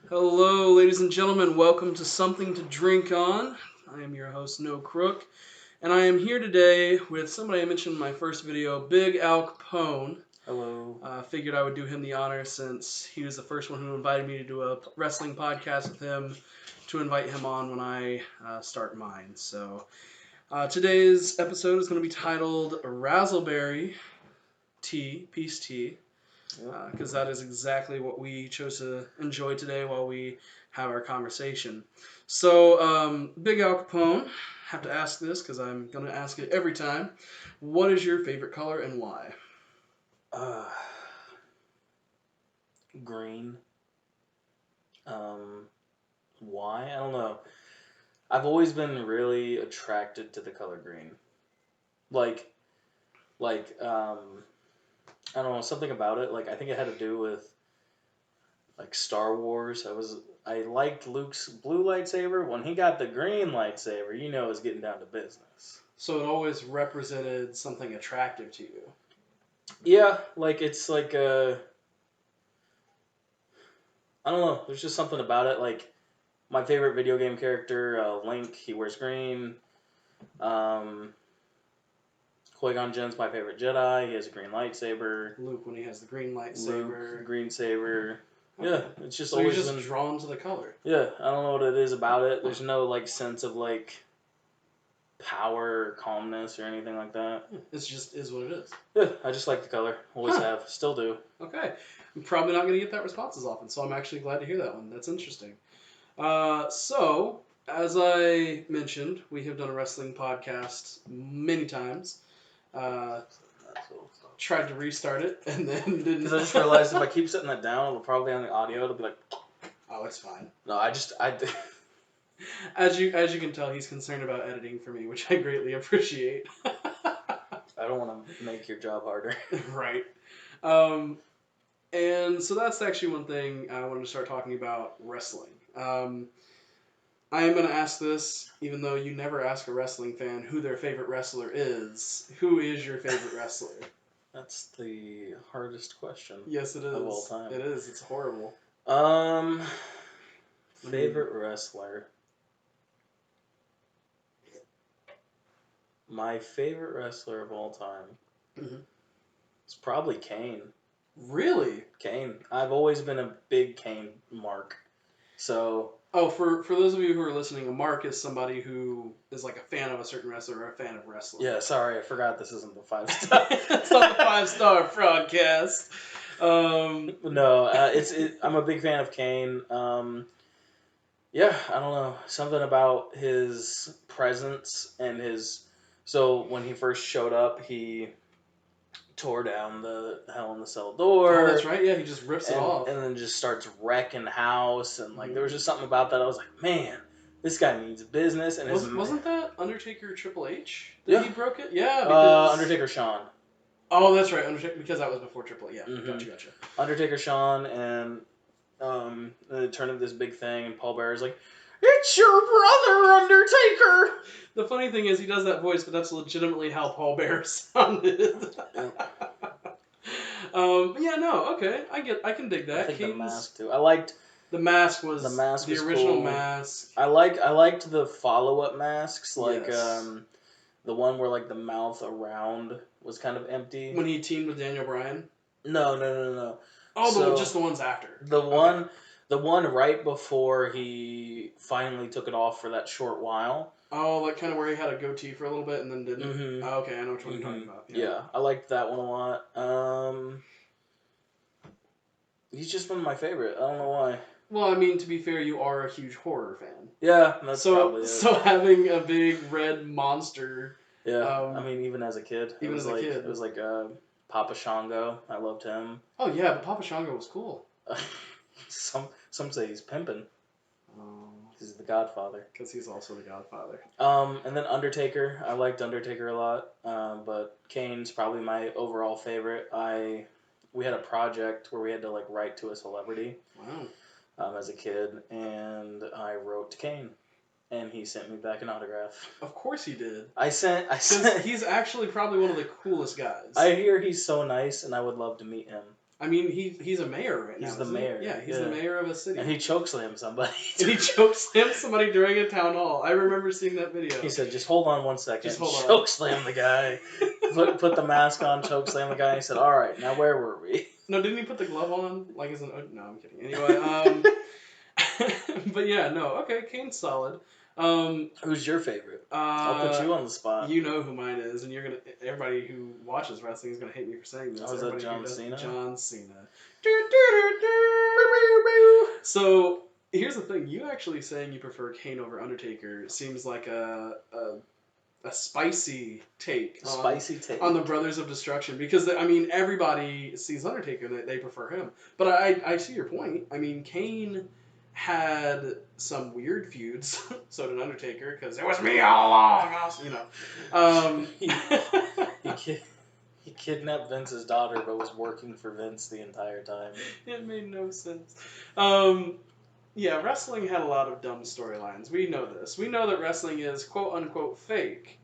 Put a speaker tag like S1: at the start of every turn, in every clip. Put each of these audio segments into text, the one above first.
S1: Hello, ladies and gentlemen. Welcome to Something to Drink On. I am your host, No Crook, and I am here today with somebody I mentioned in my first video, Big Al Capone.
S2: Hello.
S1: Figured I would do him the honor since he was the first one who invited me to do a wrestling podcast with him, to invite him on when I start mine. So today's episode is going to be titled Razzleberry Peace Tea. Because that is exactly what we chose to enjoy today while we have our conversation. So, Big Al Capone, have to ask this because I'm going to ask it every time. What is your favorite color and why?
S2: Uh, Green. Why? I don't know. I've always been really attracted to the color green. Like, I don't know, something about it. Like, I think it had to do with, like, Star Wars. I liked Luke's blue lightsaber. When he got the green lightsaber, you know it was getting down to business.
S1: So it always represented something attractive to you.
S2: Yeah, like, it's like, I don't know. There's just something about it. Like, my favorite video game character, Link, he wears green. Qui-Gon Jinn's my favorite Jedi. He has a green lightsaber.
S1: Luke, when he has the green lightsaber.
S2: Luke, green saber.
S1: Okay.
S2: Yeah, it's just
S1: so
S2: always
S1: you're just
S2: been
S1: drawn to the color.
S2: Yeah, I don't know what it is about it. There's no like sense of like power or calmness or anything like that.
S1: It just is what it is.
S2: Yeah, I just like the color. Always have. Still do.
S1: Okay. I'm probably not going to get that response as often, so I'm actually glad to hear that one. That's interesting. So, as I mentioned, we have done a wrestling podcast many times. Tried to restart it and then didn't.
S2: Because I just realized if I keep setting that down, it'll probably on the audio. It'll be like.
S1: Oh, it's fine.
S2: No, I.
S1: As you can tell, he's concerned about editing for me, which I greatly appreciate.
S2: I don't want to make your job harder.
S1: Right. And so that's actually one thing I wanted to start talking about wrestling. I am going to ask this, even though you never ask a wrestling fan who their favorite wrestler is. Who is your favorite wrestler?
S2: That's the hardest question.
S1: Yes, it is.
S2: Of all time.
S1: It is. It's horrible.
S2: Favorite wrestler. My favorite wrestler of all time. It's probably Kane.
S1: Really?
S2: Kane. I've always been a big Kane mark. So.
S1: Oh, for those of you who are listening, a mark is somebody who is like a fan of a certain wrestler or a fan of wrestling.
S2: Yeah, sorry, I forgot this isn't the 5-star.
S1: It's not the 5-star broadcast.
S2: No, I'm a big fan of Kane. Yeah, I don't know. Something about his presence and his. So when he first showed up, he tore down the Hell in the Cell door.
S1: Oh, that's right. Yeah, he just rips it off.
S2: And then just starts wrecking house. And like there was just something about that. I was like, man, this guy means business. And
S1: wasn't that Undertaker Triple H that
S2: yeah.
S1: he broke it? Yeah. Because...
S2: Undertaker Shawn.
S1: Oh, that's right. Undertaker, because that was before Triple H. Yeah, Gotcha.
S2: Undertaker Shawn, and it turned into this big thing, and Paul Bearer's like, "It's your brother, Undertaker!"
S1: The funny thing is, he does that voice, but that's legitimately how Paul Bearer sounded. Yeah, no, okay, I can dig that.
S2: I think the mask too. I liked
S1: the mask was the original
S2: cool.
S1: Mask.
S2: I liked the follow-up masks, like
S1: yes.
S2: The one where like the mouth around was kind of empty.
S1: When he teamed with Daniel Bryan?
S2: No.
S1: Oh, just the ones after.
S2: The one right before he finally took it off for that short while.
S1: Oh, like kind of where he had a goatee for a little bit and then didn't.
S2: Mm-hmm.
S1: Oh, okay, I know what you're talking about.
S2: Yeah, I liked that one a lot. He's just one of my favorite. I don't know why.
S1: Well, I mean, to be fair, you are a huge horror fan.
S2: Yeah, that's probably it.
S1: So having a big red monster.
S2: Yeah, I mean, even as a kid.
S1: It was
S2: like Papa Shango. I loved him.
S1: Oh yeah, but Papa Shango was cool.
S2: Some say he's pimping. He's the Godfather.
S1: Because he's also the Godfather.
S2: And then Undertaker. I liked Undertaker a lot. But Kane's probably my overall favorite. We had a project where we had to like write to a celebrity.
S1: Wow.
S2: As a kid, and I wrote to Kane, and he sent me back an autograph.
S1: Of course he did.
S2: I sent.
S1: He's actually probably one of the coolest guys.
S2: I hear he's so nice, and I would love to meet him.
S1: I mean, he's a mayor right now.
S2: He's the
S1: isn't he?
S2: mayor.
S1: Yeah, he's the mayor of a city.
S2: And he chokeslammed somebody.
S1: And he chokeslammed somebody during a town hall. I remember seeing that video.
S2: He said, "Just hold on 1 second."
S1: Just hold on.
S2: Chokeslam the guy. Put the mask on. Chokeslam the guy. He said, "All right, now where were we?"
S1: No, didn't he put the glove on? Like, as an... No, I'm kidding. Anyway, but yeah, no. Okay, Kane's solid.
S2: Who's your favorite? I'll put you on the spot.
S1: You know who mine is, and everybody who watches wrestling is gonna hate me for saying this.
S2: Oh, is that John Cena?
S1: John Cena. So here's the thing: you actually saying you prefer Kane over Undertaker seems like a spicy take. On the Brothers of Destruction, because I mean everybody sees Undertaker and they prefer him. But I see your point. I mean, Kane had some weird feuds. So did Undertaker, because it was me all along. You know,
S2: he kidnapped Vince's daughter, but was working for Vince the entire time.
S1: It made no sense. Yeah, wrestling had a lot of dumb storylines. We know this. We know that wrestling is quote unquote fake.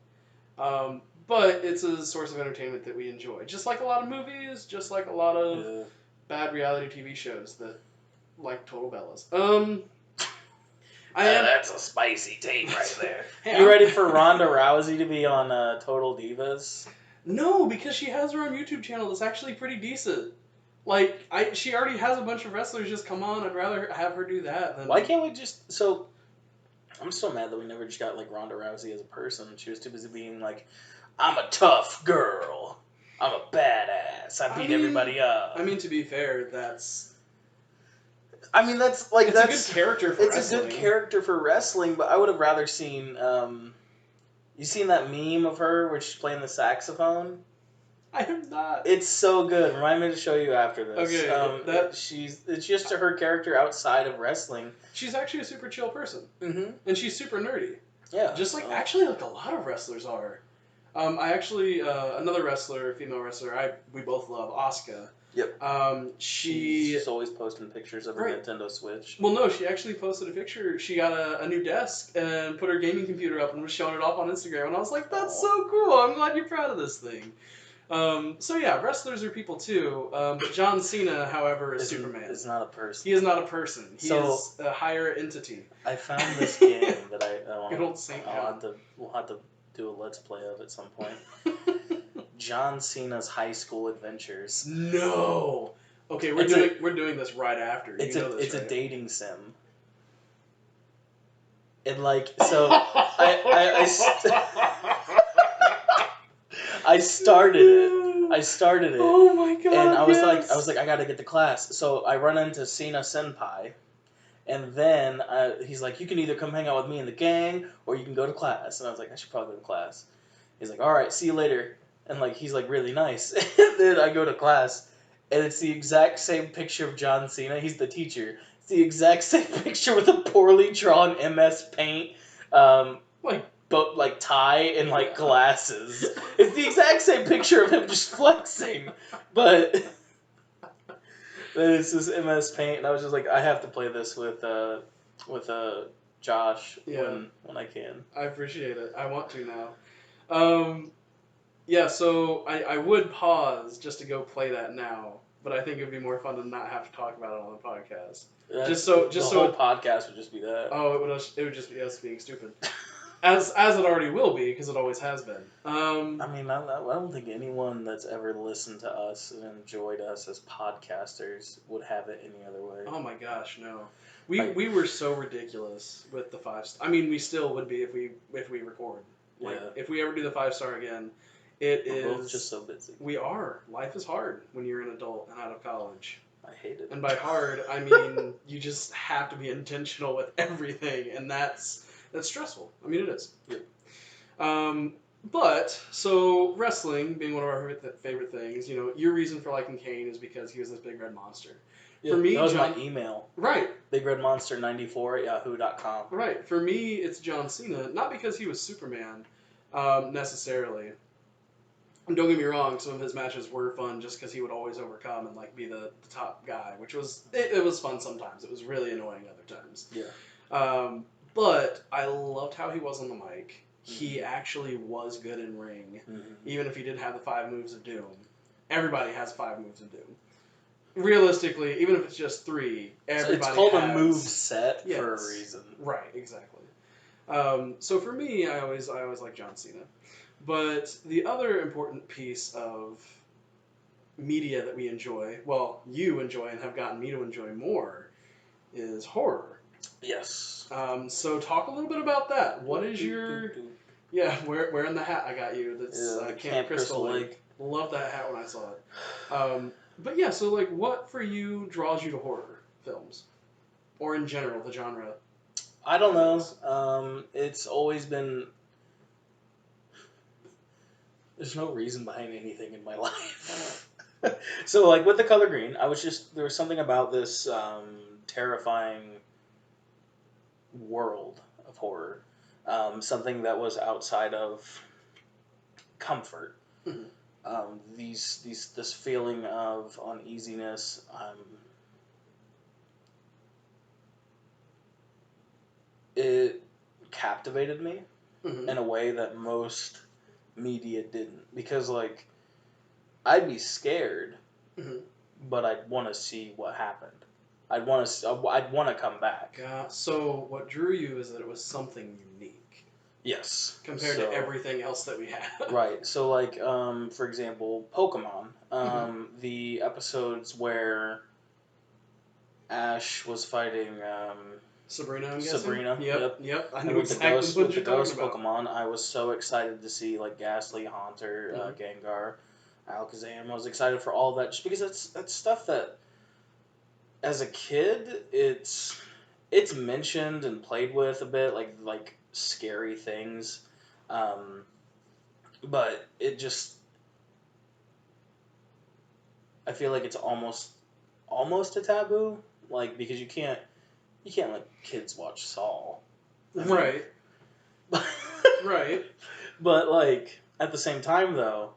S1: But it's a source of entertainment that we enjoy. Just like a lot of movies, just like a lot of bad reality TV shows that like Total Bellas.
S2: That's a spicy take right there.
S1: Hey,
S2: you ready for Ronda Rousey to be on Total Divas?
S1: No, because she has her own YouTube channel that's actually pretty decent. Like, she already has a bunch of wrestlers just come on. I'd rather have her do that than...
S2: Why can't we just... So, I'm so mad that we never just got, like, Ronda Rousey as a person. She was too busy being like, I'm a tough girl. I'm a badass. I beat everybody up.
S1: I mean, to be fair, that's...
S2: that's like...
S1: It's a good character for wrestling.
S2: It's a good character for wrestling, but I would have rather seen... you seen that meme of her where she's playing the saxophone?
S1: I have not.
S2: It's so good. Remind me to show you after this.
S1: Okay.
S2: It's just her character outside of wrestling.
S1: She's actually a super chill person.
S2: Mm-hmm.
S1: And she's super nerdy.
S2: Yeah.
S1: Just like, actually, like a lot of wrestlers are. I actually, another wrestler, female wrestler, we both love, Asuka.
S2: Yep. She's always posting pictures of her Nintendo Switch.
S1: Well, no, she actually posted a picture. She got a new desk and put her gaming computer up and was showing it off on Instagram. And I was like, that's so cool. I'm glad you're proud of this thing. So yeah, wrestlers are people too. But John Cena, however, is Superman.
S2: Is not a person.
S1: He is not a person. He is a higher entity.
S2: I found this game that
S1: Good old Saint John.
S2: We'll have to do a Let's Play of at some point. John Cena's High School Adventures.
S1: No. Okay, we're doing this right after.
S2: It's
S1: a
S2: dating sim. And like so, I started it.
S1: Oh my god!
S2: And I was like, I gotta get to class. So I run into Cena Senpai, and then he's like, you can either come hang out with me in the gang, or you can go to class. And I was like, I should probably go to class. He's like, all right, see you later. And like, he's like really nice. And then I go to class, and it's the exact same picture of John Cena. He's the teacher. It's the exact same picture with a poorly drawn MS Paint, tie and like glasses. It's the exact same picture of him just flexing, but it's this MS Paint, and I was just like, I have to play this with Josh when I can.
S1: I appreciate it. I want to now. Yeah, so I would pause just to go play that now, but I think it would be more fun to not have to talk about it on the podcast.
S2: The whole podcast would just be that.
S1: Oh, it would just be us being stupid. As it already will be, because it always has been.
S2: I don't think anyone that's ever listened to us and enjoyed us as podcasters would have it any other way.
S1: Oh my gosh, no. We were so ridiculous with the 5-star. I mean, we still would be if we record. If we ever do the 5-star again, we're both
S2: just so busy.
S1: We are. Life is hard when you're an adult and out of college.
S2: I hate it.
S1: And by hard, I mean you just have to be intentional with everything, and that's stressful. I mean, it is.
S2: Yeah.
S1: But, so, wrestling being one of our favorite things, your reason for liking Kane is because he was this big red monster.
S2: Yeah, for me, that was my email.
S1: Right.
S2: BigRedMonster94@yahoo.com.
S1: Right. For me, it's John Cena, not because he was Superman, necessarily. And don't get me wrong, some of his matches were fun just because he would always overcome and, be the top guy, which was, it was fun sometimes. It was really annoying other times.
S2: Yeah.
S1: But I loved how he was on the mic. He actually was good in ring, even if he didn't have the 5 moves of doom. Everybody has 5 moves of doom. realistically, even if it's just 3, everybody
S2: it's called
S1: has...
S2: a move set
S1: Yes.
S2: for a reason.
S1: Right, exactly. So for me, I always like John Cena. But the other important piece of media that we enjoy, well, you enjoy and have gotten me to enjoy more, is horror.
S2: Yes.
S1: So talk a little bit about that. What is your... Yeah, wearing the hat I got you. That's Camp Crystal Lake. Love that hat when I saw it. But yeah, so like, what for you draws you to horror films, or in general the genre?
S2: I don't know. It's always been. There's no reason behind anything in my life. So like with The Color Green, there was something about this terrifying world of horror, something that was outside of comfort.
S1: Mm-hmm.
S2: This feeling of uneasiness. It captivated me in a way that most media didn't, because like I'd be scared, but I'd want to see what happened. I'd want to come back.
S1: So what drew you is that it was something unique.
S2: Yes.
S1: Compared to everything else that we have.
S2: Right. So like for example, Pokemon, the episodes where Ash was fighting
S1: Sabrina, I'm guessing?
S2: Sabrina.
S1: Yep. I
S2: And
S1: knew
S2: with
S1: exactly what
S2: the
S1: you're
S2: ghost
S1: talking
S2: Pokemon, I was so excited to see like Ghastly, Haunter, Gengar, Alakazam. I was excited for all that just because that's stuff that as a kid it's mentioned and played with a bit, like scary things, but it just I feel like it's almost a taboo, like because you can't let kids watch Saw.
S1: Right. Right.
S2: But like at the same time though,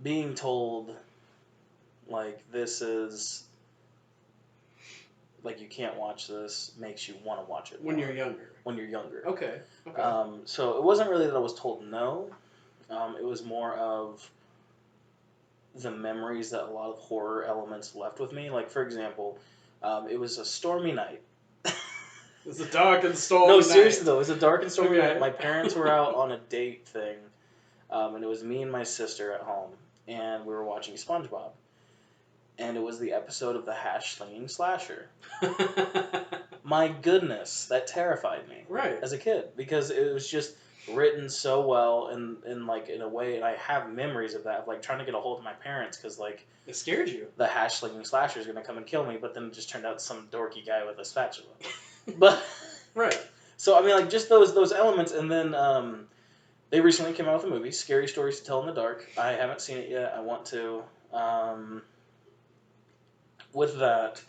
S2: being told like this is like you can't watch this makes you want to watch it
S1: when you're younger. Okay.
S2: So it wasn't really that I was told no. It was more of the memories that a lot of horror elements left with me. Like for example, it was a stormy night.
S1: It's a dark and stormy
S2: No,
S1: night.
S2: seriously though, it was a dark and stormy night. My parents were out on a date thing, and it was me and my sister at home, and we were watching SpongeBob. And it was the episode of the hash slinging slasher. My goodness, that terrified me.
S1: Right.
S2: As a kid, because it was just written so well and like in a way, and I have memories of that, of like trying to get a hold of my parents because like
S1: it scared you.
S2: The hash slinging slasher is gonna come and kill me, but then it just turned out some dorky guy with a spatula. But
S1: right.
S2: So I mean, like just those elements, and then they recently came out with a movie, Scary Stories to Tell in the Dark. I haven't seen it yet. I want to. With that,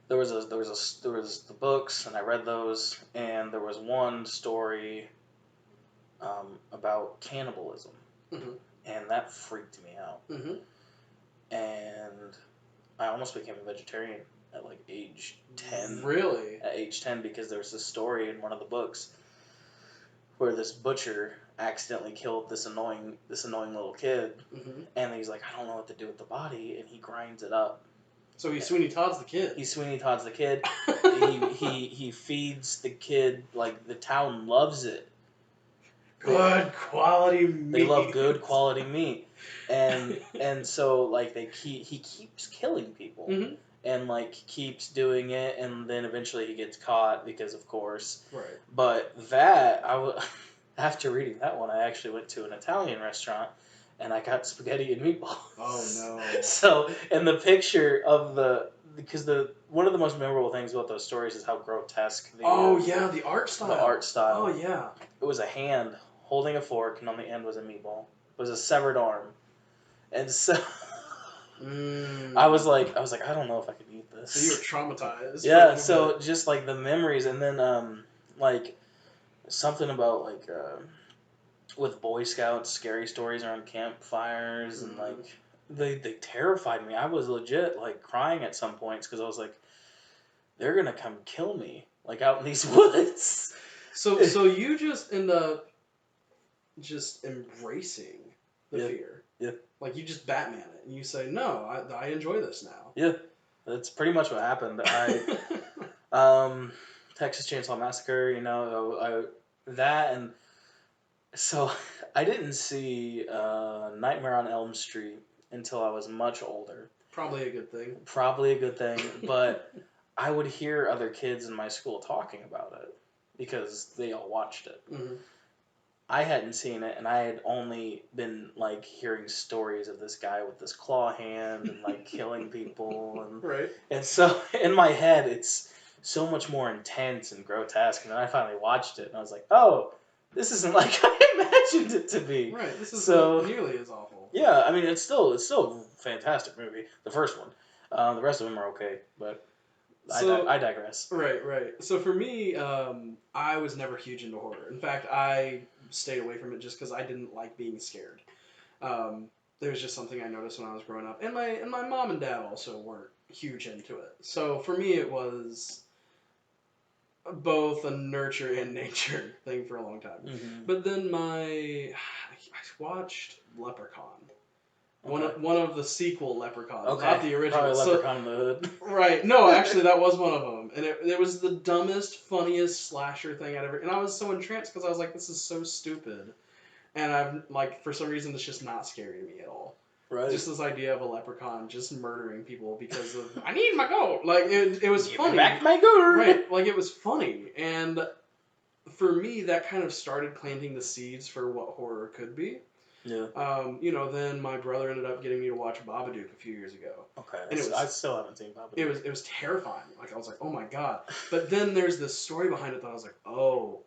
S2: there was the books, and I read those, and there was one story about cannibalism, and that freaked me out. And I almost became a vegetarian at like age 10.
S1: Really?
S2: At age 10, because there was this story in one of the books where this butcher accidentally killed this annoying little kid, and he's like, I don't know what to do with the body, and he grinds it up.
S1: So he Sweeney Todd's the kid.
S2: He Sweeney Todd's the kid. he feeds the kid, like the town loves it.
S1: Good quality meat.
S2: They love good quality meat, and so like he keeps killing people, and like keeps doing it, and then eventually he gets caught because of course.
S1: Right.
S2: But that after reading that one, I actually went to an Italian restaurant. And I got spaghetti and meatballs.
S1: Oh no!
S2: So, and the picture of because one of the most memorable things about those stories is how grotesque.
S1: The art style.
S2: The art style.
S1: Oh yeah.
S2: It was a hand holding a fork, and on the end was a meatball. It was a severed arm, and so I was like, I don't know if I could eat this.
S1: So you were traumatized.
S2: Yeah. So just like the memories, and then like something about like. With Boy Scouts, scary stories around campfires, and like they terrified me. I was legit like crying at some points because I was like, they're gonna come kill me like out in these woods.
S1: So you just end up just embracing the fear.
S2: Yeah.
S1: Like you just Batman it and you say, no, I enjoy this now.
S2: Yeah. that's pretty much what happened. Texas Chainsaw Massacre, that, and so I didn't see Nightmare on Elm Street until I was much older.
S1: Probably a good thing.
S2: Probably a good thing, but I would hear other kids in my school talking about it because they all watched it.
S1: Mm-hmm.
S2: I hadn't seen it, and I had only been like hearing stories of this guy with this claw hand and like killing people, and
S1: Right.
S2: and so in my head it's so much more intense and grotesque. And then I finally watched it, and I was like, oh, this isn't like I imagined it to be.
S1: Right. This is
S2: So
S1: nearly as awful.
S2: yeah, I mean it's still a fantastic movie. The first one, the rest of them are okay, but I digress.
S1: Right. So for me, I was never huge into horror. In fact, I stayed away from it just because I didn't like being scared. There was just something I noticed when I was growing up, and my mom and dad also weren't huge into it. So for me, it was both a nurture and nature thing for a long time.
S2: Mm-hmm.
S1: But then I watched Leprechaun.
S2: Okay.
S1: One of the sequel Leprechauns,
S2: Okay.
S1: not the original.
S2: Probably Leprechaun in the Hood.
S1: Right. No, actually, that was one of them. And it was the dumbest, funniest slasher thing I'd ever... And I was so entranced because I was like, this is so stupid. And I'm like, for some reason, it's just not scary to me at all.
S2: Right.
S1: Just this idea of a leprechaun just murdering people because of, I need my goat. Like, it was
S2: Give
S1: funny.
S2: me back my goat.
S1: Right. Like, it was funny. And for me, that kind of started planting the seeds for what horror could be.
S2: Yeah.
S1: Then my brother ended up getting me to watch Babadook a few years ago.
S2: Okay.
S1: And
S2: I still haven't seen Babadook.
S1: It was terrifying. Like, I was like, oh my god. But then there's this story behind it that I was like, oh,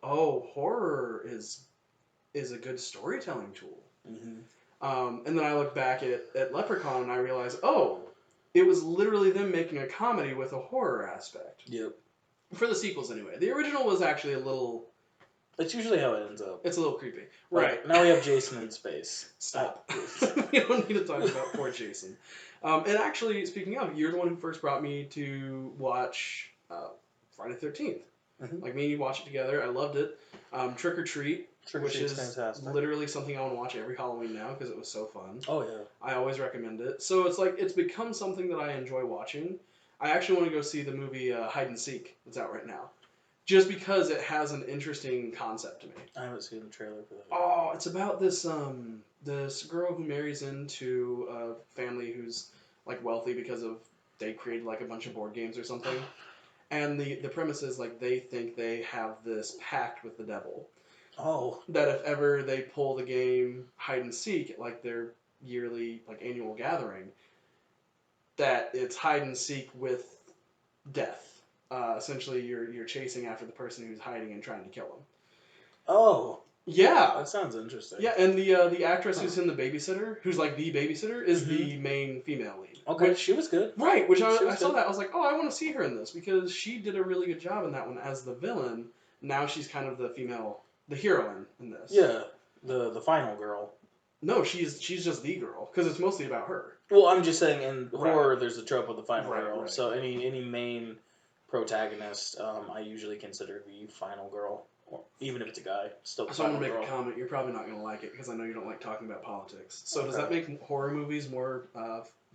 S1: horror is a good storytelling tool.
S2: Mm-hmm.
S1: And then I look back at Leprechaun and I realize, oh, it was literally them making a comedy with a horror aspect.
S2: Yep.
S1: For the sequels, anyway. The original was actually a little...
S2: That's usually how it ends up.
S1: It's a little creepy.
S2: Like,
S1: Right.
S2: Now we have Jason in space.
S1: Stop. We don't need to talk about poor Jason. And actually, speaking of, you're the one who first brought me to watch Friday the 13th.
S2: Mm-hmm.
S1: Like, me and you watched it together. I loved it. Trick or Treat, which is
S2: fantastic.
S1: literally something I want to watch every Halloween now because it was so fun.
S2: Oh, yeah.
S1: I always recommend it. So it's like, it's become something that I enjoy watching. I actually want to go see the movie Hide and Seek that's out right now. Just because it has an interesting concept to me.
S2: I haven't seen the trailer for that.
S1: Oh, it's about this this girl who marries into a family who's like wealthy because of they created like a bunch of board games or something. And the premise is like they think they have this pact with the devil.
S2: Oh.
S1: That if ever they pull the game hide and seek at like their yearly like annual gathering, that it's hide and seek with death. Essentially, you're chasing after the person who's hiding and trying to kill them.
S2: Oh.
S1: Yeah.
S2: That sounds interesting.
S1: Yeah, and the actress who's in The Babysitter, who's like the babysitter, is the main female lead.
S2: Okay, she was good.
S1: Right, which I saw that. I was like, oh, I want to see her in this because she did a really good job in that one as the villain. Now she's kind of the heroine in this.
S2: Yeah, the final girl.
S1: No, she's just the girl because it's mostly about her.
S2: Well, I'm just saying in horror, there's a trope of the final girl.
S1: Right.
S2: So any main protagonist, I usually consider the final girl, or even if it's a guy, still the
S1: So I'm
S2: final
S1: gonna make
S2: girl.
S1: a comment. You're probably not gonna like it because I know you don't like talking about politics. So does that make horror movies more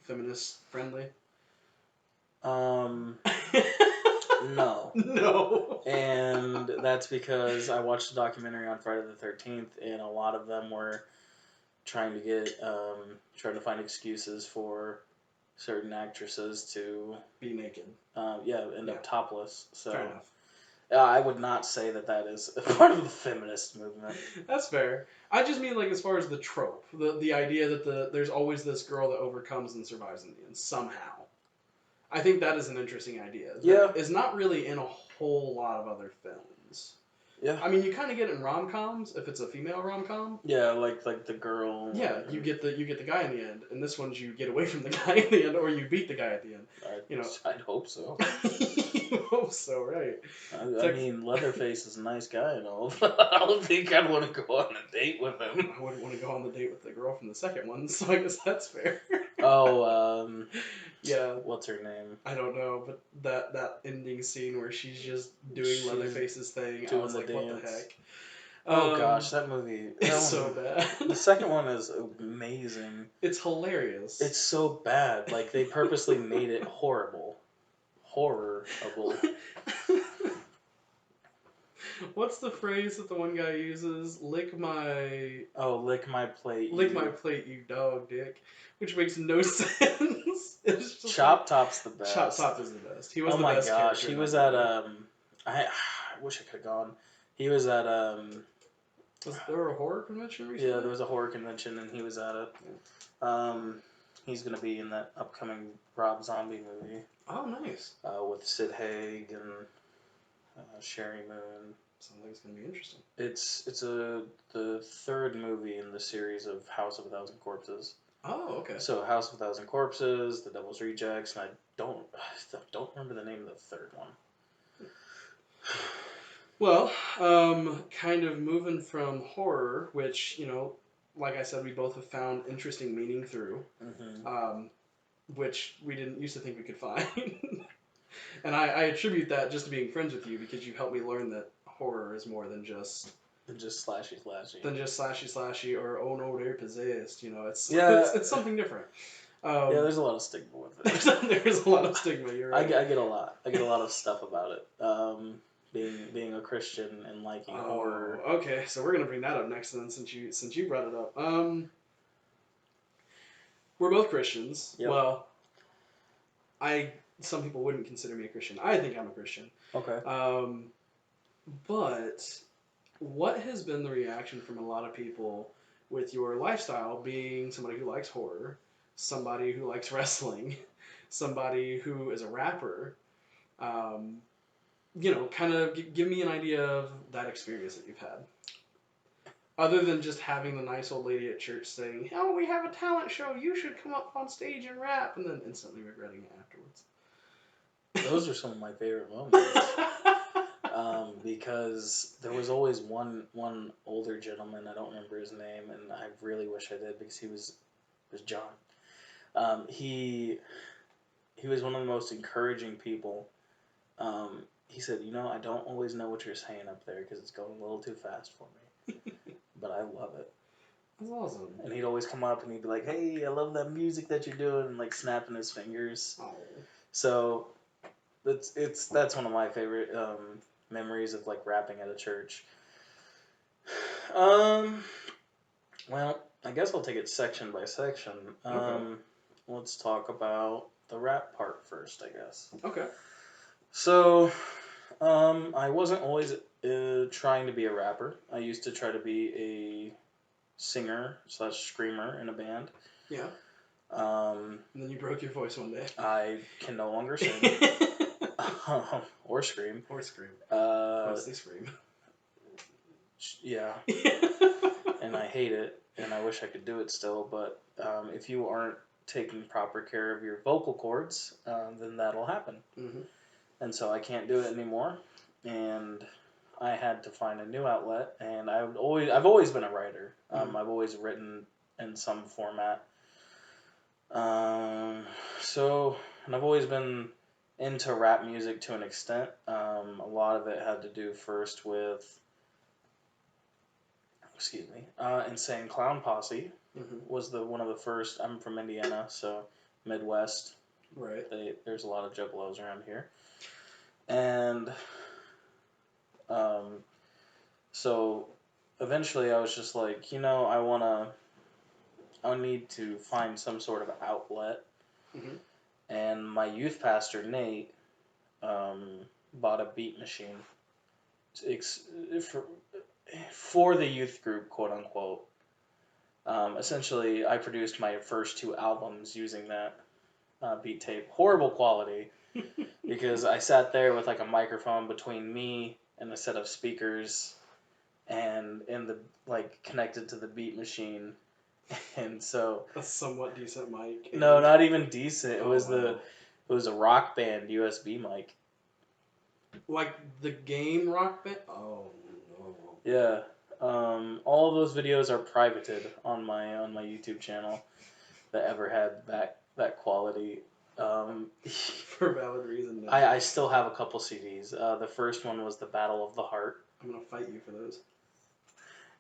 S1: feminist friendly?
S2: No.
S1: No.
S2: And that's because I watched a documentary on Friday the 13th, and a lot of them were trying to find excuses for certain actresses to
S1: be naked.
S2: End up topless. So
S1: fair enough.
S2: I would not say that is a part of the feminist movement.
S1: That's fair. I just mean like as far as the trope, the idea that there's always this girl that overcomes and survives in the end somehow. I think that is an interesting idea.
S2: Yeah.
S1: It's not really in a whole lot of other films.
S2: Yeah.
S1: I mean, you kind of get it in rom-coms if it's a female rom-com.
S2: Yeah, like the girl.
S1: Yeah, you get the guy in the end, and this one's you get away from the guy in the end, or you beat the guy at the end.
S2: I'd hope so.
S1: You hope so, right?
S2: I mean, Leatherface is a nice guy and all, but I don't think I'd want to go on a date with him.
S1: I wouldn't want to go on the date with the girl from the second one, so I guess that's fair.
S2: Oh,
S1: yeah.
S2: What's her name?
S1: I don't know, but that ending scene where she's just doing Leatherface's thing, I was like, what the heck?
S2: Oh gosh, that movie.
S1: It's so bad.
S2: The second one is amazing.
S1: It's hilarious.
S2: It's so bad. Like they purposely made it horrible. Horrible.
S1: What's the phrase that the one guy uses? Lick my
S2: plate.
S1: you dog dick, which makes no sense. It's just
S2: Chop Top's the best.
S1: Chop Top is the best. He was
S2: oh
S1: the
S2: my
S1: best
S2: gosh,
S1: character
S2: he
S1: in
S2: was
S1: that
S2: at
S1: movie.
S2: I wish I could have gone. He was at
S1: Was there a horror convention recently?
S2: Yeah, there was a horror convention and he was at it. He's gonna be in that upcoming Rob Zombie movie.
S1: Oh, nice.
S2: With Sid Haig and Sherry Moon.
S1: Sounds like it's gonna be interesting.
S2: It's the third movie in the series of House of a Thousand Corpses.
S1: Oh, okay.
S2: So House of a Thousand Corpses, The Devil's Rejects, and I don't remember the name of the third one.
S1: Well, kind of moving from horror, which, like I said, we both have found interesting meaning through, which we didn't used to think we could find. And I attribute that just to being friends with you, because you helped me learn that horror is more than just
S2: slashy.
S1: Than just slashy, or oh no, they're possessed. It's something different.
S2: Yeah, there's a lot of stigma with it.
S1: There's a lot of stigma. You're right.
S2: I get a lot. I get a lot of stuff about it. Being a Christian and liking horror.
S1: Okay, so we're gonna bring that up next then, since you brought it up. We're both Christians.
S2: Yep.
S1: Well, some people wouldn't consider me a Christian. I think I'm a Christian.
S2: Okay.
S1: But what has been the reaction from a lot of people with your lifestyle being somebody who likes horror, somebody who likes wrestling, somebody who is a rapper? Kind of give me an idea of that experience that you've had. Other than just having the nice old lady at church saying, "Oh, we have a talent show. You should come up on stage and rap," and then instantly regretting it afterwards.
S2: Those are some of my favorite moments. Because there was always one older gentleman, I don't remember his name, and I really wish I did, because he was John. He was one of the most encouraging people. He said, I don't always know what you're saying up there because it's going a little too fast for me, but I love it.
S1: That's awesome.
S2: And he'd always come up and he'd be like, "Hey, I love that music that you're doing," and like snapping his fingers.
S1: Oh.
S2: So that's one of my favorite memories of like rapping at a church. Well, I guess I'll take it section by section.
S1: Okay.
S2: Let's talk about the rap part first, I guess.
S1: Okay.
S2: So, I wasn't always trying to be a rapper. I used to try to be a singer/screamer in a band.
S1: Yeah.
S2: And
S1: then you broke your voice one day.
S2: I can no longer sing. Or scream.
S1: Or scream. Mostly scream.
S2: Yeah. And I hate it, and I wish I could do it still, but if you aren't taking proper care of your vocal cords, then that'll happen.
S1: Mm-hmm.
S2: And so I can't do it anymore, and I had to find a new outlet, and I've always been a writer. I've always written in some format. And I've always been into rap music to an extent. A lot of it had to do first with, Insane Clown Posse was one of the first. I'm from Indiana, so Midwest.
S1: Right.
S2: There's a lot of juggalos around here. And so eventually I was just like, I need to find some sort of outlet.
S1: Mm-hmm.
S2: And my youth pastor, Nate, bought a beat machine for the youth group, quote unquote. Essentially, I produced my first 2 albums using that beat tape. Horrible quality, because I sat there with like a microphone between me and a set of speakers, and connected to the beat machine, and so
S1: a somewhat decent mic.
S2: No, not even decent. It was a Rock Band USB mic.
S1: Like the game Rock Band. Oh no.
S2: Yeah. All of those videos are privated on my YouTube channel that ever had that quality.
S1: For valid reason. No.
S2: I still have a couple CDs. The first one was the Battle of the Heart.
S1: I'm gonna fight you for those.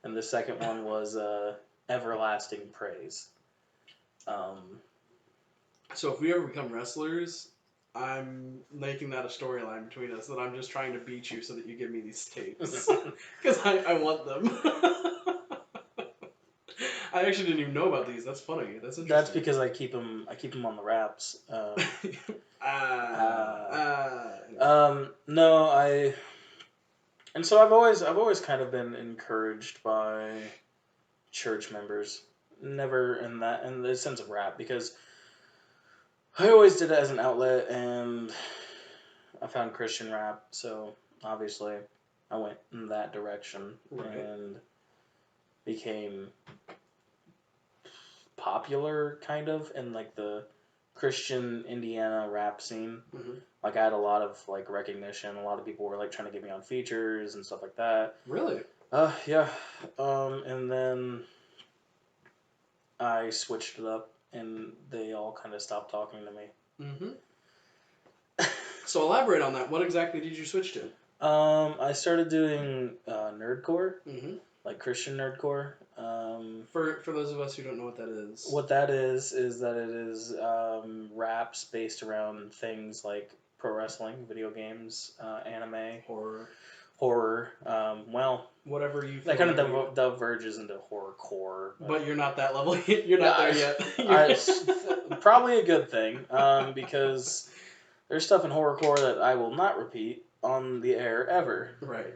S2: and the second one was Everlasting Praise.
S1: So if we ever become wrestlers, I'm making that a storyline between us, that I'm just trying to beat you so that you give me these tapes. Because I want them. I actually didn't even know about these. That's funny. That's interesting.
S2: That's because I keep them on the wraps. No, and so I've always kind of been encouraged by church members. Never in the sense of rap, because I always did it as an outlet, and I found Christian rap, so obviously I went in that direction and became popular, kind of, in like the Christian Indiana rap scene.
S1: Mm-hmm.
S2: Like I had a lot of like recognition. A lot of people were like trying to get me on features and stuff like that.
S1: Really?
S2: Yeah. And then I switched it up, and they all kind of stopped talking to me.
S1: Mm-hmm. So elaborate on that. What exactly did you switch to?
S2: I started doing nerdcore, like Christian nerdcore.
S1: For those of us who don't know what that is.
S2: What that is that it is raps based around things like pro wrestling, video games, anime, horror. Well,
S1: whatever you.
S2: That kind of diverges into horrorcore.
S1: But you're not that level. You're not there yet.
S2: Probably a good thing, because there's stuff in horrorcore that I will not repeat on the air ever.
S1: Right.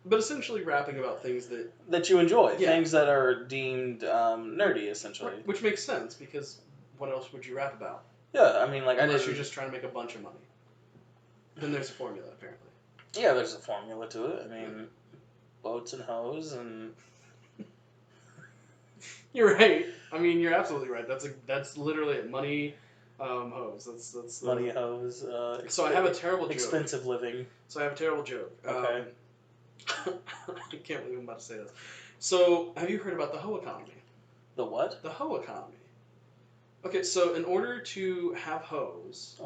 S1: But essentially rapping about things
S2: that you enjoy, things that are deemed nerdy, essentially.
S1: Which makes sense, because what else would you rap about?
S2: Yeah, I mean, like,
S1: unless you're just trying to make a bunch of money. Then there's a formula, apparently.
S2: Yeah, there's a formula to it. I mean, boats and hoes and.
S1: You're right. I mean, you're absolutely right. That's literally it. Money, hoes. That's
S2: money, hoes.
S1: So I have a terrible joke.
S2: Expensive living.
S1: So I have a terrible joke.
S2: Okay.
S1: I can't believe I'm about to say this. So, have you heard about the hoe economy?
S2: The what?
S1: The hoe economy. Okay, so in order to have hoes,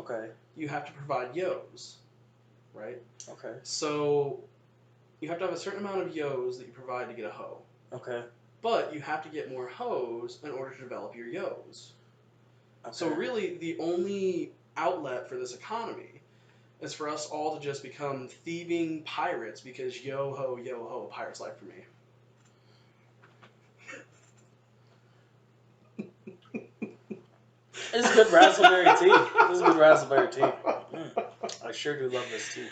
S1: you have to provide yos, right?
S2: Okay.
S1: So, you have to have a certain amount of yos that you provide to get a hoe.
S2: Okay.
S1: But you have to get more hoes in order to develop your yos. Okay. So really, the only outlet for this economy is for us all to just become thieving pirates, because yo ho, pirate's life for me.
S2: This is good raspberry tea. I sure do love this tea.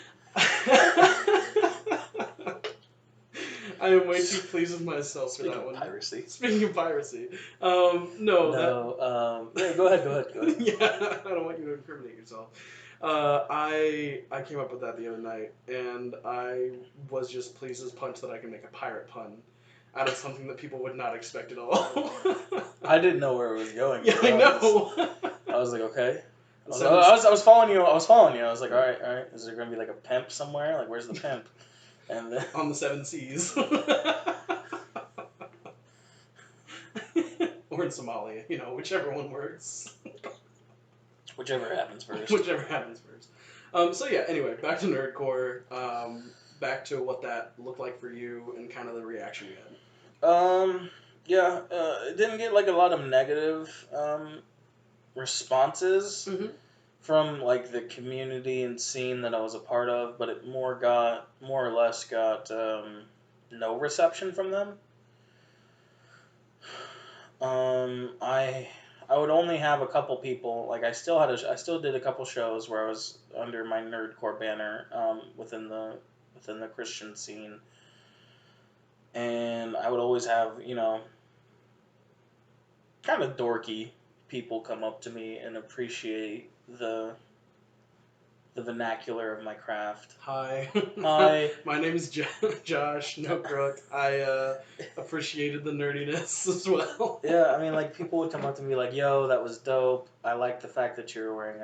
S1: I am way too pleased with myself for that one. Speaking of piracy. No.
S2: Yeah, go ahead.
S1: Yeah, I don't want you to incriminate yourself. I came up with that the other night, and I was just pleased as punch that I can make a pirate pun out of something that people would not expect at all.
S2: I didn't know where it was going.
S1: Yeah, I know.
S2: I was like, okay. I was following you. I was like, all right. Is there going to be like a pimp somewhere? Like, where's the pimp? And then...
S1: on the 7 seas. Or in Somalia, whichever one works.
S2: Whichever happens first.
S1: So yeah, anyway, back to nerdcore. Back to what that looked like for you and kind of the reaction you had.
S2: Yeah, it didn't get like a lot of negative responses from like the community and scene that I was a part of, but it more or less got no reception from them. I would only have a couple people. Like I still did a couple shows where I was under my nerdcore banner within the Christian scene, and I would always have kind of dorky people come up to me and appreciate the vernacular of my craft.
S1: Hi. My name's Josh Nokrook. I appreciated the nerdiness as well.
S2: Yeah, I mean, like, people would come up to me like, yo, that was dope. I like the fact that you were wearing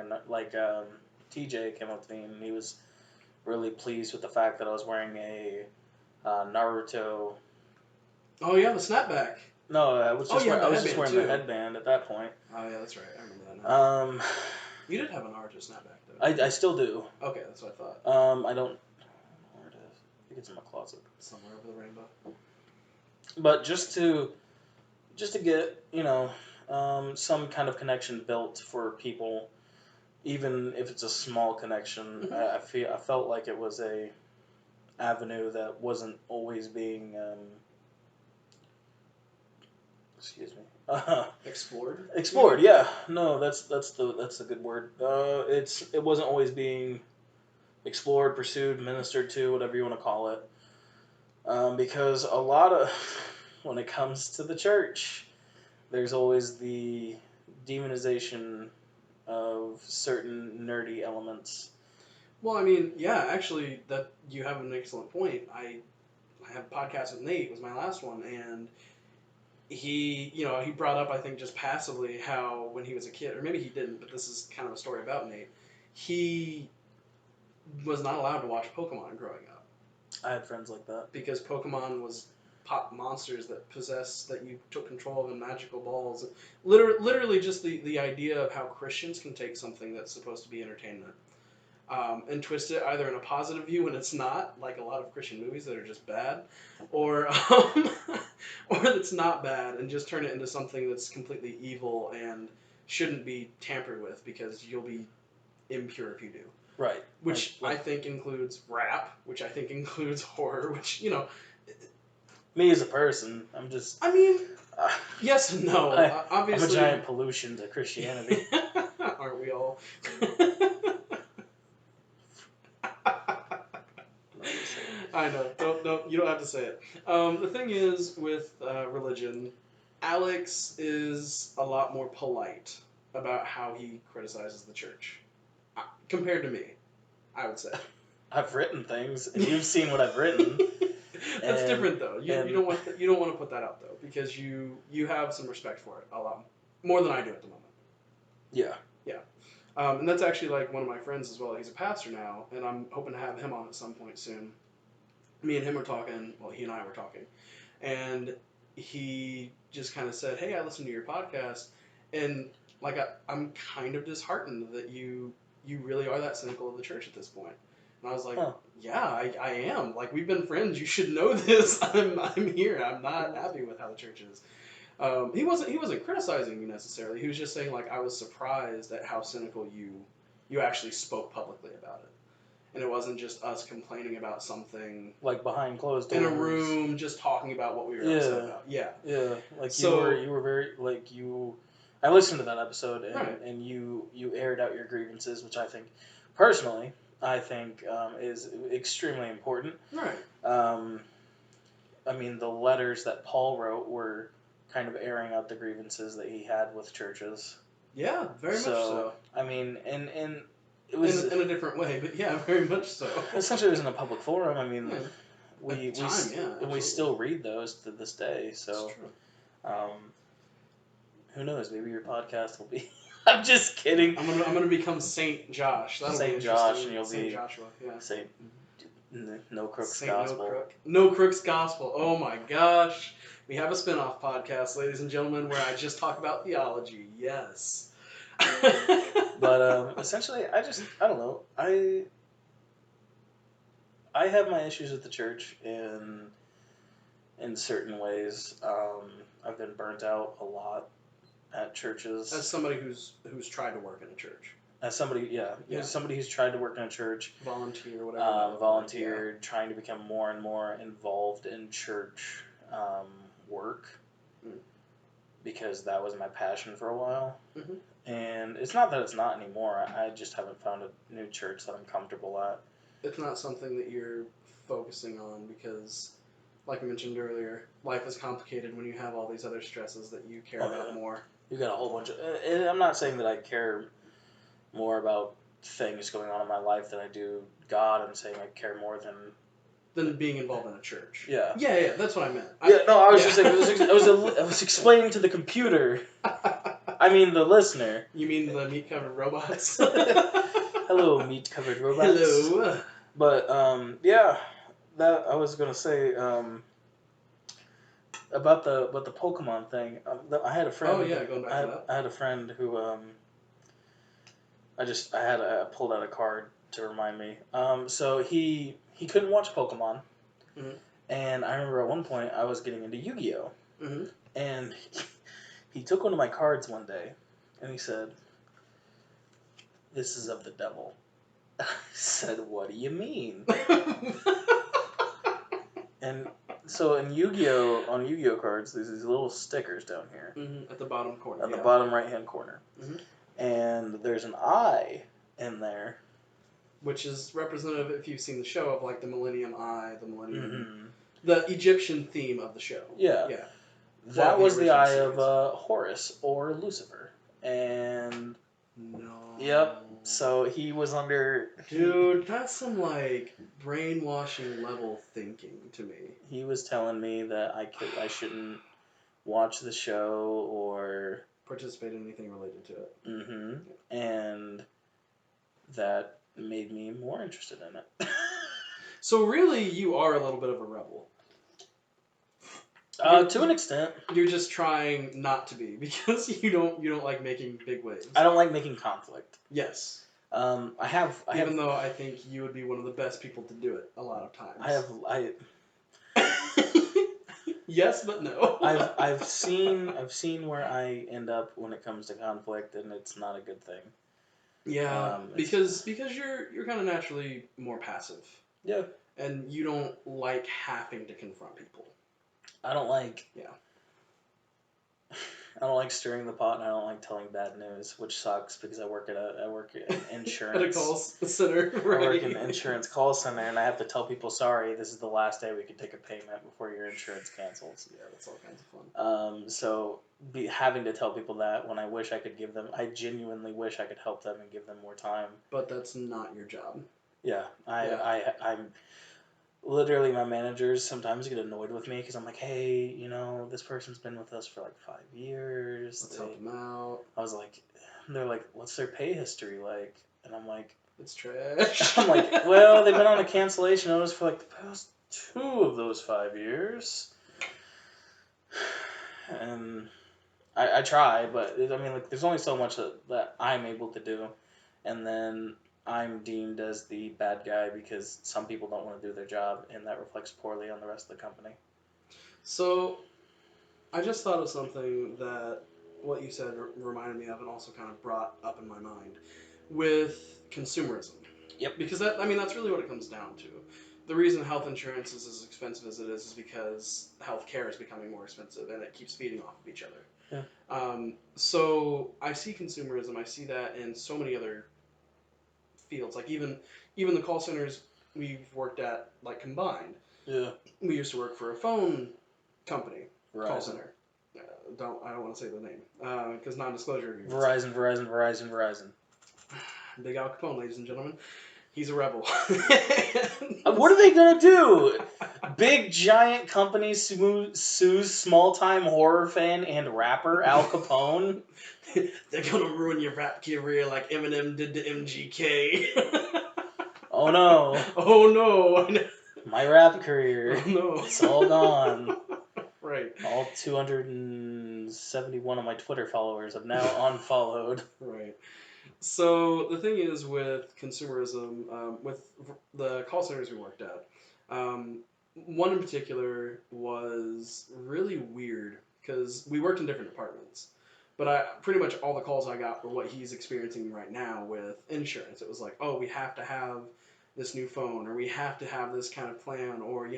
S2: TJ came up to me and he was really pleased with the fact that I was wearing a Naruto.
S1: Oh yeah, the snapback.
S2: No, I was just wearing the headband at that point.
S1: Oh yeah, that's right. I remember that now. You did have a Naruto snapback though.
S2: I still do.
S1: Okay, that's what I thought.
S2: I don't know where it is it's in my closet.
S1: Somewhere over the rainbow.
S2: But just to get, some kind of connection built for people, even if it's a small connection, I felt like it was a avenue that wasn't always being excuse me explored. Yeah, no, that's the good word. It wasn't always being explored, pursued, ministered to, whatever you want to call it, because a lot of when it comes to the church, there's always the demonization of certain nerdy elements.
S1: Well, I mean, yeah, actually, that you have an excellent point. I have a podcast with Nate, was my last one, and he brought up, I think, just passively how when he was a kid, or maybe he didn't, but this is kind of a story about Nate. He was not allowed to watch Pokemon growing up.
S2: I had friends like that.
S1: Because Pokemon was pop monsters that you took control of in magical balls. Literally just the idea of how Christians can take something that's supposed to be entertainment and twist it either in a positive view when it's not, like a lot of Christian movies that are just bad, or that's not bad, and just turn it into something that's completely evil and shouldn't be tampered with because you'll be impure if you do.
S2: Right.
S1: Which I think includes rap, which I think includes horror, which,
S2: Me as a person, I'm just...
S1: I mean, yes and no. Obviously,
S2: I'm a giant pollution to Christianity.
S1: Aren't we all? I know. Don't. You don't have to say it. The thing is with religion, Alex is a lot more polite about how he criticizes the church compared to me, I would say.
S2: I've written things, and you've seen what I've written.
S1: That's different, though. You don't want to put that out, though, because you have some respect for it a lot more than I do at the moment.
S2: Yeah.
S1: Yeah. And that's actually like one of my friends as well. He's a pastor now, and I'm hoping to have him on at some point soon. Me and him were talking. Well, he and I were talking, and he just kind of said, "Hey, I listened to your podcast, and like I'm kind of disheartened that you really are that cynical of the church at this point." And I was like, "Yeah, I am. Like, we've been friends. You should know this. I'm here. I'm not happy with how the church is." He wasn't criticizing me necessarily. He was just saying, like, I was surprised at how cynical you actually spoke publicly about it. And it wasn't just us complaining about something
S2: like behind closed doors
S1: in a room, just talking about what we were upset about. Yeah.
S2: Yeah. Like you were very like you. I listened to that episode and you aired out your grievances, which I think personally is extremely important.
S1: Right.
S2: I mean, the letters that Paul wrote were kind of airing out the grievances that he had with churches.
S1: Yeah, very much so.
S2: I mean, and it
S1: was in a different way, but yeah, very much so.
S2: Essentially, it was in a public forum. I mean, we still read those to this day. So,
S1: it's true.
S2: Who knows? Maybe your podcast will be. I'm just kidding.
S1: I'm gonna become Saint Josh.
S2: Saint Josh, and you'll
S1: Saint
S2: be
S1: Joshua. Yeah.
S2: Saint No Crooks
S1: Saint
S2: Gospel.
S1: No Crooks Gospel. Oh my gosh. We have a spin-off podcast, ladies and gentlemen, where I just talk about theology. Yes.
S2: But essentially, I don't know. I have my issues with the church in certain ways. I've been burnt out a lot at churches.
S1: As somebody who's tried to work in a church.
S2: As somebody, as somebody who's tried to work in a church,
S1: volunteer, whatever.
S2: Trying to become more and more involved in church work, because that was my passion for a while.
S1: Mm-hmm.
S2: And it's not that it's not anymore. I just haven't found a new church that I'm comfortable at.
S1: It's not something that you're focusing on because, like I mentioned earlier, life is complicated when you have all these other stresses that you care about more.
S2: You got a whole bunch of... And I'm not saying that I care more about things going on in my life than I do God. I'm saying I care more than
S1: being involved in a church.
S2: Yeah.
S1: Yeah, that's what I meant.
S2: I was just saying, I was explaining to the computer. I mean the listener.
S1: You mean the meat-covered robots?
S2: Hello, meat-covered robots.
S1: Hello.
S2: But, that I was going to say, about the Pokemon thing. I had a friend.
S1: Oh, yeah, going back to that.
S2: I had a friend who, I pulled out a card to remind me. So he couldn't watch Pokemon.
S1: Mhm.
S2: And I remember at one point I was getting into Yu-Gi-Oh!
S1: Mhm.
S2: And he took one of my cards one day and he said, "This is of the devil." I said, "What do you mean?" And so in Yu-Gi-Oh! On Yu-Gi-Oh! Cards, there's these little stickers down here.
S1: At the bottom corner.
S2: At the bottom right-hand corner.
S1: Mhm.
S2: And there's an eye in there.
S1: Which is representative, if you've seen the show, of like the Millennium Eye, the Millennium...
S2: Mm-hmm.
S1: The Egyptian theme of the show.
S2: Yeah.
S1: Yeah.
S2: That
S1: the
S2: was the
S1: original
S2: eye
S1: series.
S2: of Horus or Lucifer. And
S1: No.
S2: yep, so he was under...
S1: Dude, that's some like brainwashing level thinking to me.
S2: He was telling me that I shouldn't watch the show or
S1: Participate in anything related to it.
S2: Mm-hmm. And that made me more interested in it.
S1: So really, you are a little bit of a rebel.
S2: To an extent.
S1: You're just trying not to be because you don't like making big waves.
S2: I don't like making conflict.
S1: Yes.
S2: Even
S1: though I think you would be one of the best people to do it a lot of times. Yes, but no.
S2: I've seen where I end up when it comes to conflict, and it's not a good thing.
S1: Yeah, because you're kind of naturally more passive.
S2: Yeah.
S1: And you don't like having to confront people.
S2: I don't like.
S1: Yeah.
S2: I don't like stirring the pot, and I don't like telling bad news, which sucks because I work in insurance.
S1: At a call center, right?
S2: I work in an insurance call center, and I have to tell people, sorry, this is the last day we can take a payment before your insurance cancels.
S1: Yeah, that's all kinds of fun.
S2: So having to tell people that when I wish I could give them, I genuinely wish I could help them and give them more time.
S1: But that's not your job.
S2: Yeah, I'm. Literally, my managers sometimes get annoyed with me because I'm like, hey, this person's been with us for like 5 years.
S1: Let's help them out.
S2: I was like, they're like, what's their pay history like? And I'm like,
S1: it's trash.
S2: I'm like, well, they've been on a cancellation notice for like the past 2 of those 5 years. And I try, but I mean, like, there's only so much that I'm able to do. And then I'm deemed as the bad guy because some people don't want to do their job, and that reflects poorly on the rest of the company.
S1: So, I just thought of something that what you said reminded me of and also kind of brought up in my mind with consumerism.
S2: Yep.
S1: Because that's really what it comes down to. The reason health insurance is as expensive as it is because healthcare is becoming more expensive and it keeps feeding off of each other.
S2: Yeah.
S1: So I see consumerism. I see that in so many other fields. Like even the call centers we've worked at, like combined.
S2: Yeah.
S1: We used to work for a phone company,
S2: Verizon.
S1: call center. I don't want to say the name because non-disclosure agreements.
S2: Verizon.
S1: Big Al Capone, ladies and gentlemen. He's a rebel.
S2: What are they gonna do? Big giant company sues small-time horror fan and rapper Al Capone.
S1: They're gonna ruin your rap career like Eminem did to MGK.
S2: Oh no.
S1: Oh no.
S2: My rap career.
S1: Oh no.
S2: It's all gone.
S1: Right.
S2: All 271 of my Twitter followers have now unfollowed.
S1: Right. So the thing is with consumerism, with the call centers we worked at, one in particular was really weird because we worked in different departments. But pretty much all the calls I got were what he's experiencing right now with insurance. It was like, oh, we have to have this new phone, or we have to have this kind of plan, or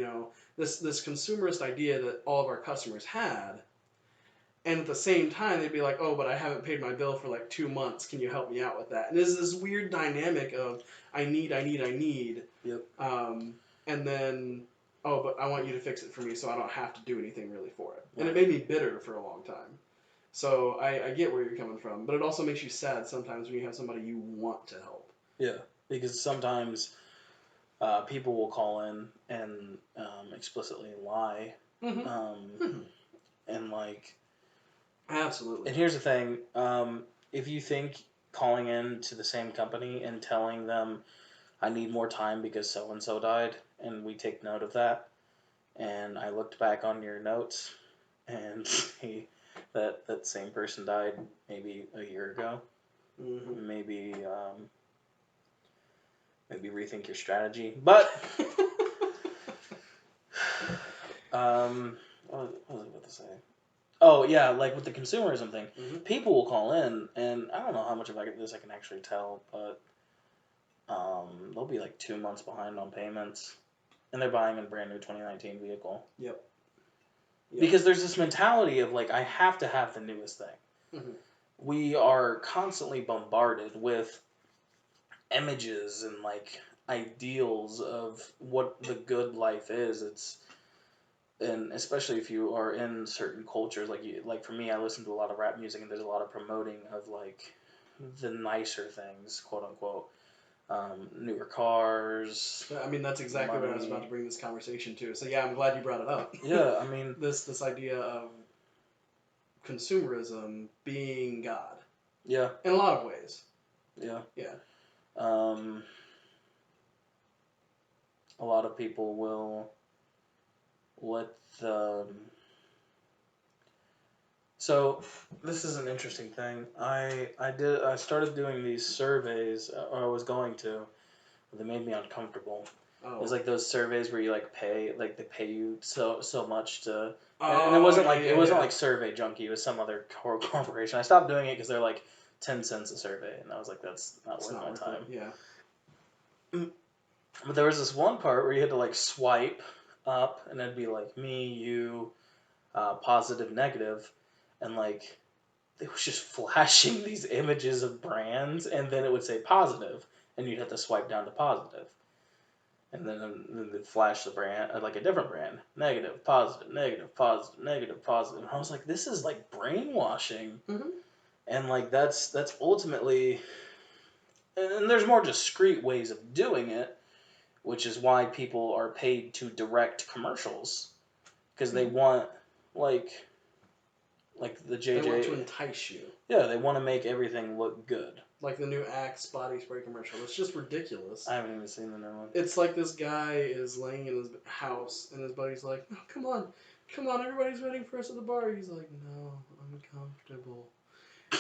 S1: this consumerist idea that all of our customers had. And at the same time, they'd be like, oh, but I haven't paid my bill for like 2 months. Can you help me out with that? And there's this weird dynamic of I need.
S2: Yep.
S1: And then, oh, but I want you to fix it for me so I don't have to do anything really for it.
S2: Right.
S1: And it made me bitter for a long time. So I get where you're coming from. But it also makes you sad sometimes when you have somebody you want to help.
S2: Yeah, because sometimes people will call in and explicitly lie.
S1: Mm-hmm.
S2: And like...
S1: Absolutely.
S2: And here's the thing. If you think calling in to the same company and telling them, I need more time because so-and-so died, and we take note of that, and I looked back on your notes and see that same person died maybe a year ago,
S1: mm-hmm.
S2: maybe rethink your strategy. But What was I about to say? Oh yeah, like with the consumerism thing,
S1: Mm-hmm.
S2: people will call in, and I don't know how much of this I can actually tell, but they'll be like 2 months behind on payments, and they're buying a brand new 2019 vehicle.
S1: Yep.
S2: Because there's this mentality of like, I have to have the newest thing.
S1: Mm-hmm.
S2: We are constantly bombarded with images and like ideals of what the good life is. And especially if you are in certain cultures, like for me, I listen to a lot of rap music, and there's a lot of promoting of like the nicer things, quote unquote, newer cars.
S1: I mean, that's exactly what I was about to bring this conversation to. So yeah, I'm glad you brought it up.
S2: Yeah, I mean,
S1: this idea of consumerism being God.
S2: Yeah.
S1: In a lot of ways.
S2: Yeah.
S1: Yeah.
S2: A lot of people will let the... So this is an interesting thing. I started doing these surveys, or I was going to. They made me uncomfortable.
S1: Oh.
S2: It was like those surveys where you like pay, like they pay you so much to,
S1: oh,
S2: and it wasn't like
S1: it wasn't
S2: like Survey Junkie. It was some other corporation. I stopped doing it because they're like 10 cents a survey, and I was like, that's not worth my time.
S1: Yeah.
S2: But there was this one part where you had to like swipe up, and it'd be like me, you, positive, negative, and like it was just flashing these images of brands, and then it would say positive, and you'd have to swipe down to positive. And then they'd flash the brand, like a different brand, negative, positive, negative, positive, negative, positive. And I was like, this is like brainwashing.
S1: Mm-hmm.
S2: And like that's ultimately, and there's more discreet ways of doing it, which is why people are paid to direct commercials, because they want like the JJ.
S1: They want to entice you.
S2: Yeah, they want to make everything look good.
S1: Like the new Axe body spray commercial. It's just ridiculous.
S2: I haven't even seen the new one.
S1: It's like this guy is laying in his house, and his buddy's like, "No, come on, everybody's waiting for us at the bar." He's like, "No, I'm comfortable."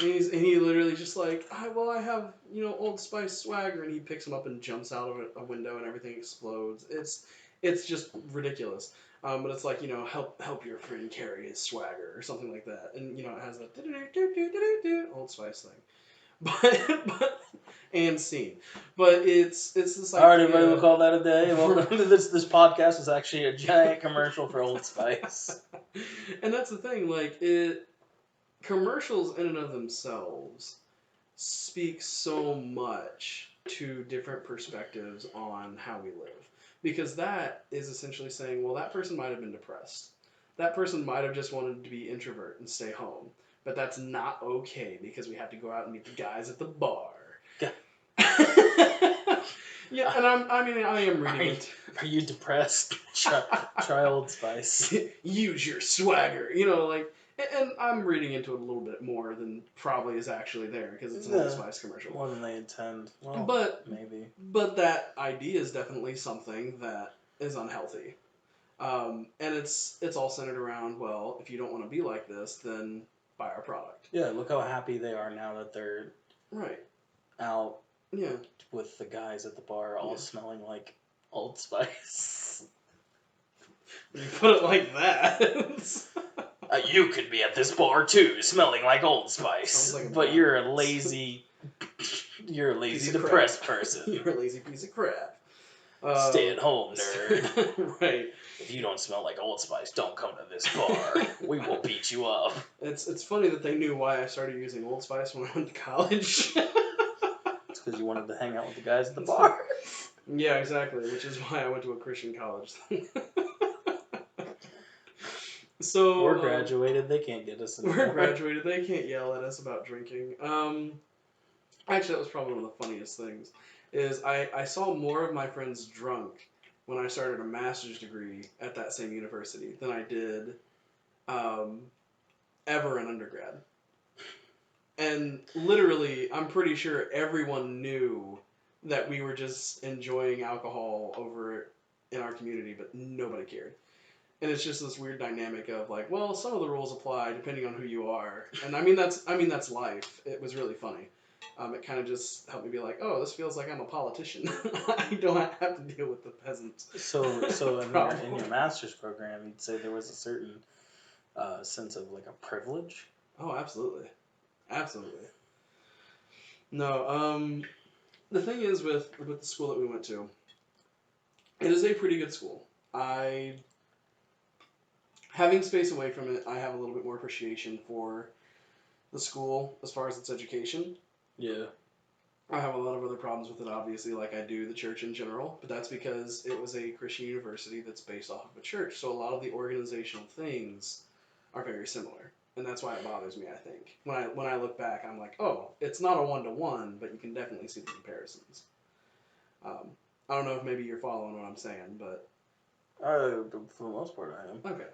S1: And he literally just like, I have, Old Spice swagger, and he picks him up and jumps out of a window, and everything explodes. It's just ridiculous. But it's like, help your friend carry his swagger or something like that, and it has that Old Spice thing. But and scene. But it's this idea.
S2: All right, everybody, we'll call that a day. Welcome to this podcast is actually a giant commercial for Old Spice.
S1: And that's the thing, like commercials in and of themselves speak so much to different perspectives on how we live. Because that is essentially saying, well, that person might have been depressed. That person might have just wanted to be introvert and stay home. But that's not okay because we have to go out and meet the guys at the bar.
S2: Yeah.
S1: Yeah, and I am reading it.
S2: Are you depressed? Try Old Spice.
S1: Use your swagger. And I'm reading into it a little bit more than probably is actually there because it's an Old Spice commercial.
S2: More than they intend. Well, maybe.
S1: But that idea is definitely something that is unhealthy. And it's all centered around, well, if you don't want to be like this, then buy our product.
S2: Yeah, look how happy they are now that they're out with the guys at the bar all smelling like Old Spice.
S1: When you put it like that.
S2: You could be at this bar too, smelling like Old Spice. But you're a lazy depressed person.
S1: You're a lazy piece of crap.
S2: Stay at home, nerd.
S1: Right.
S2: If you don't smell like Old Spice, don't come to this bar. We will beat you up.
S1: It's funny that they knew why I started using Old Spice when I went to college.
S2: It's because you wanted to hang out with the guys at the bar.
S1: Yeah, exactly. Which is why I went to a Christian college. So
S2: we're graduated. They can't get us anymore.
S1: We're graduated. They can't yell at us about drinking. Actually, that was probably one of the funniest things. Is I saw more of my friends drunk when I started a master's degree at that same university than I did ever in undergrad. And literally, I'm pretty sure everyone knew that we were just enjoying alcohol over in our community, but nobody cared. And it's just this weird dynamic of like, well, some of the rules apply depending on who you are. And I mean that's life. It was really funny. It kind of just helped me be like, oh, this feels like I'm a politician. I don't have to deal with the peasants.
S2: So in
S1: problem.
S2: your master's program, you'd say there was a certain sense of like a privilege.
S1: Oh, absolutely, absolutely. No, the thing is with the school that we went to, it is a pretty good school. I having space away from it, I have a little bit more appreciation for the school as far as its education.
S2: Yeah.
S1: I have a lot of other problems with it, obviously, like I do the church in general, but that's because it was a Christian university that's based off of a church. So a lot of the organizational things are very similar. And that's why it bothers me, I think. When I look back, I'm like, oh, it's not a one-to-one, but you can definitely see the comparisons. Um, I don't know if maybe you're following what I'm saying, but...
S2: For the most part, I am.
S1: Okay.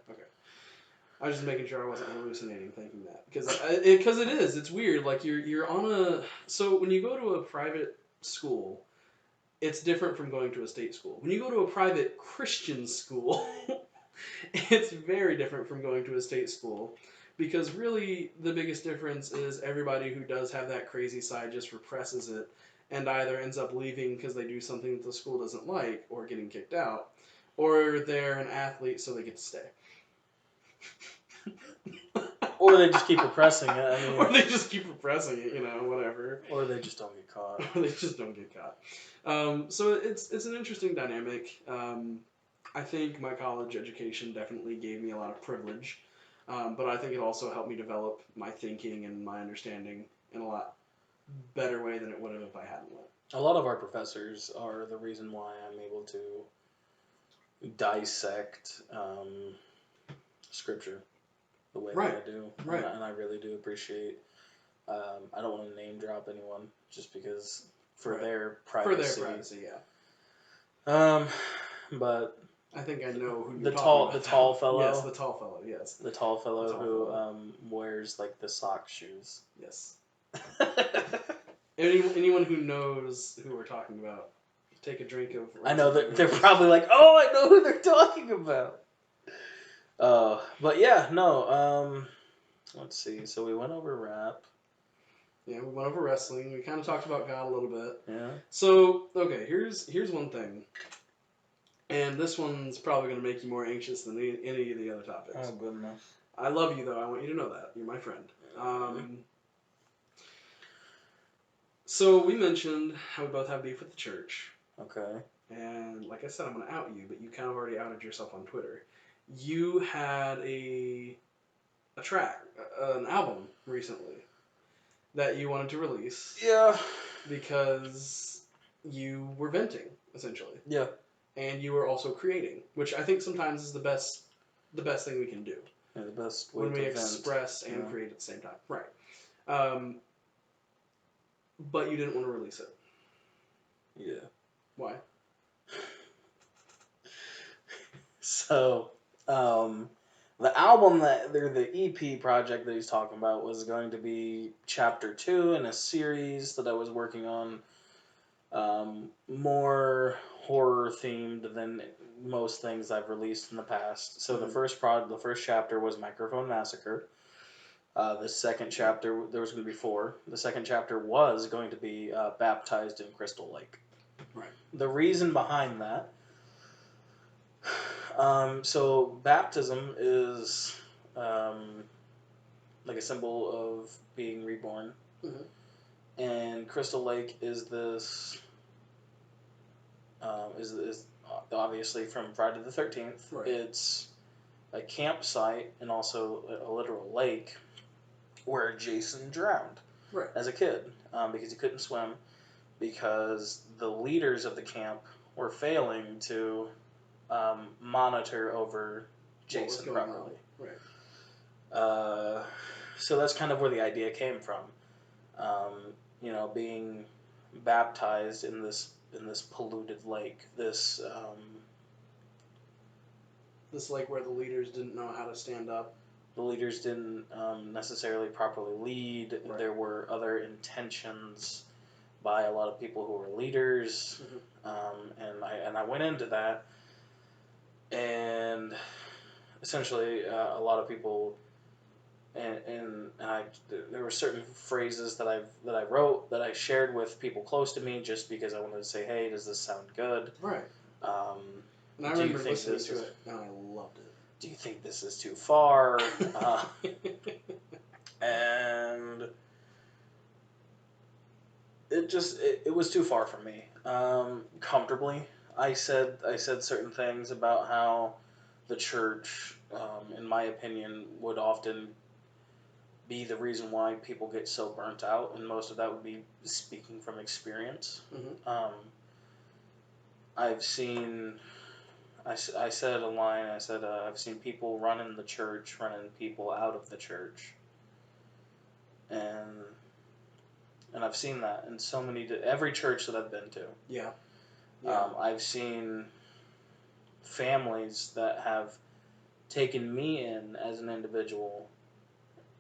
S1: I was just making sure I wasn't hallucinating thinking that. Because it is. It's weird. Like, you're on a... So when you go to a private school, it's different from going to a state school. When you go to a private Christian school, it's very different from going to a state school. Because really, the biggest difference is everybody who does have that crazy side just represses it and either ends up leaving because they do something that the school doesn't like or getting kicked out, or they're an athlete so they get to stay.
S2: Or they just keep repressing it. I mean,
S1: or they just keep repressing it, whatever.
S2: Or they just don't get caught.
S1: Or they just don't get caught. So it's an interesting dynamic. I think my college education definitely gave me a lot of privilege, but I think it also helped me develop my thinking and my understanding in a lot better way than it would have if I hadn't went.
S2: A lot of our professors are the reason why I'm able to dissect scripture the way that I do.
S1: Right.
S2: And I really do appreciate. I don't want to name drop anyone just because their privacy.
S1: Yeah.
S2: But
S1: I think I know who
S2: the tall fellow.
S1: Yes, the tall fellow. Yes.
S2: The tall fellow who wears like the sock shoes.
S1: Yes. Anyone who knows who we're talking about, take a drink of.
S2: I know that they're probably like, oh, I know who they're talking about. But yeah, no. Let's see. So we went over rap.
S1: Yeah, we went over wrestling. We kind of talked about God a little bit.
S2: Yeah.
S1: So okay, here's one thing, and this one's probably going to make you more anxious than any of the other topics.
S2: Oh, good enough.
S1: I love you though. I want you to know that you're my friend. So we mentioned how we both have beef with the church.
S2: Okay.
S1: And like I said, I'm going to out you, but you kind of already outed yourself on Twitter. You had a track, an album recently that you wanted to release.
S2: Yeah.
S1: Because you were venting, essentially.
S2: Yeah.
S1: And you were also creating, which I think sometimes is the best thing we can do.
S2: Yeah, the best way
S1: when we
S2: to
S1: express
S2: vent.
S1: and create at the same time. Right. But you didn't want to release it.
S2: Yeah.
S1: Why?
S2: So, the album the EP project that he's talking about was going to be chapter 2 in a series that I was working on, more horror themed than most things I've released in the past. So the first chapter was Microphone Massacre. The second chapter, there was going to be 4. The second chapter was going to be Baptized in Crystal Lake.
S1: Right.
S2: The reason behind that, so baptism is like a symbol of being reborn.
S1: Mm-hmm.
S2: And Crystal Lake is this, is obviously from Friday the 13th.
S1: Right.
S2: It's a campsite and also a literal lake where Jason drowned as a kid because he couldn't swim because the leaders of the camp were failing to monitor over Jason properly.
S1: Right.
S2: So that's kind of where the idea came from. Being baptized in this polluted lake, this
S1: lake where the leaders didn't know how to stand up.
S2: The leaders didn't necessarily properly lead.
S1: Right.
S2: There were other intentions by a lot of people who were leaders, and I went into that, and essentially a lot of people and there were certain phrases that I wrote that I shared with people close to me just because I wanted to say, hey, does this sound good?
S1: Right.
S2: Um,
S1: And I
S2: do you
S1: remember
S2: think
S1: listening
S2: this
S1: to
S2: is
S1: it, and I loved
S2: do you think this is too far?
S1: it.
S2: And it was too far for me. Comfortably, I said certain things about how the church, in my opinion, would often be the reason why people get so burnt out, and most of that would be speaking from experience.
S1: Mm-hmm.
S2: I've seen. I said a line. I said I've seen people running the church, running people out of the church, and I've seen that in so many every church that I've been to.
S1: Yeah.
S2: I've seen families that have taken me in as an individual,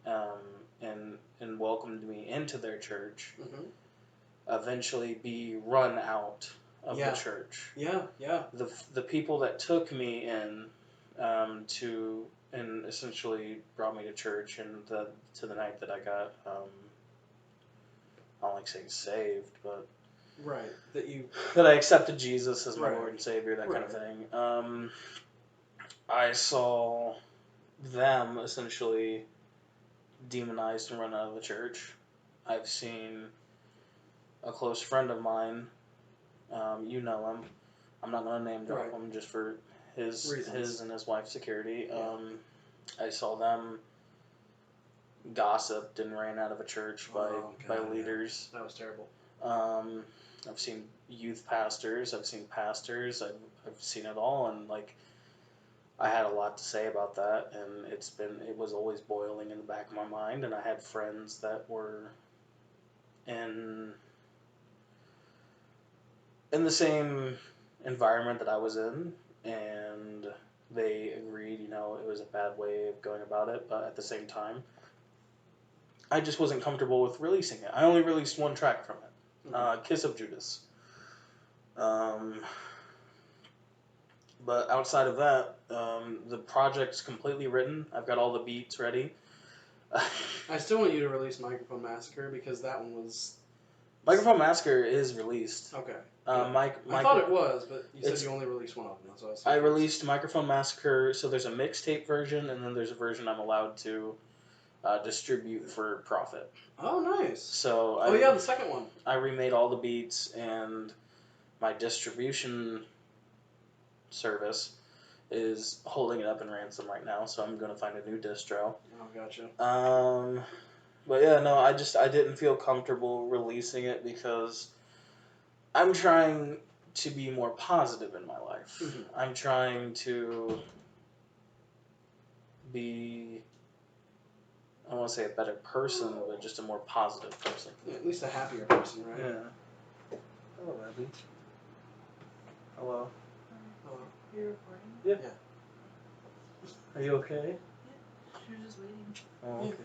S2: and welcomed me into their church.
S1: Mm-hmm.
S2: Eventually, be run out of
S1: Yeah.
S2: the church.
S1: Yeah. Yeah.
S2: The people that took me in, to and essentially brought me to church, and to the night that I got, I don't like saying saved, but
S1: Right.
S2: that I accepted Jesus as my
S1: Right.
S2: Lord and Savior, that kind of
S1: Right.
S2: thing. I saw them essentially demonized and run out of the church. I've seen a close friend of mine, you know him. I'm not going to name drop
S1: Right.
S2: him just for his
S1: Reasons.
S2: and his wife's security.
S1: Yeah.
S2: I saw them gossiped and ran out of a church by leaders.
S1: Yeah. That was terrible.
S2: I've seen youth pastors. I've seen pastors. I've seen it all, and like I had a lot to say about that, and it was always boiling in the back of my mind, and I had friends that were in the same environment that I was in, and they agreed, it was a bad way of going about it, but at the same time, I just wasn't comfortable with releasing it. I only released one track from it,
S1: Mm-hmm.
S2: Kiss of Judas. But outside of that, the project's completely written. I've got all the beats ready.
S1: I still want you to release Microphone Massacre because that one was.
S2: Microphone Massacre is released.
S1: Okay.
S2: I
S1: thought it was, but you said you only released one of them. That's what I was
S2: I
S1: saying.
S2: released Microphone Massacre, so there's a mixtape version, and then there's a version I'm allowed to distribute for profit.
S1: Oh, nice.
S2: So
S1: yeah, the second one.
S2: I remade all the beats, and my distribution service is holding it up in ransom right now, so I'm going to find a new distro.
S1: Oh, gotcha.
S2: But yeah, no, I didn't feel comfortable releasing it because I'm trying to be more positive in my life.
S1: Mm-hmm.
S2: I'm trying to be, I don't want to say a better person, but just a more positive person.
S1: Yeah, at least a happier person, right?
S2: Yeah. Hello, Abby. Hello.
S1: Hello.
S3: You're recording?
S2: Yeah.
S1: Yeah.
S2: Are you okay?
S3: Yeah. She was just waiting.
S2: Oh, okay.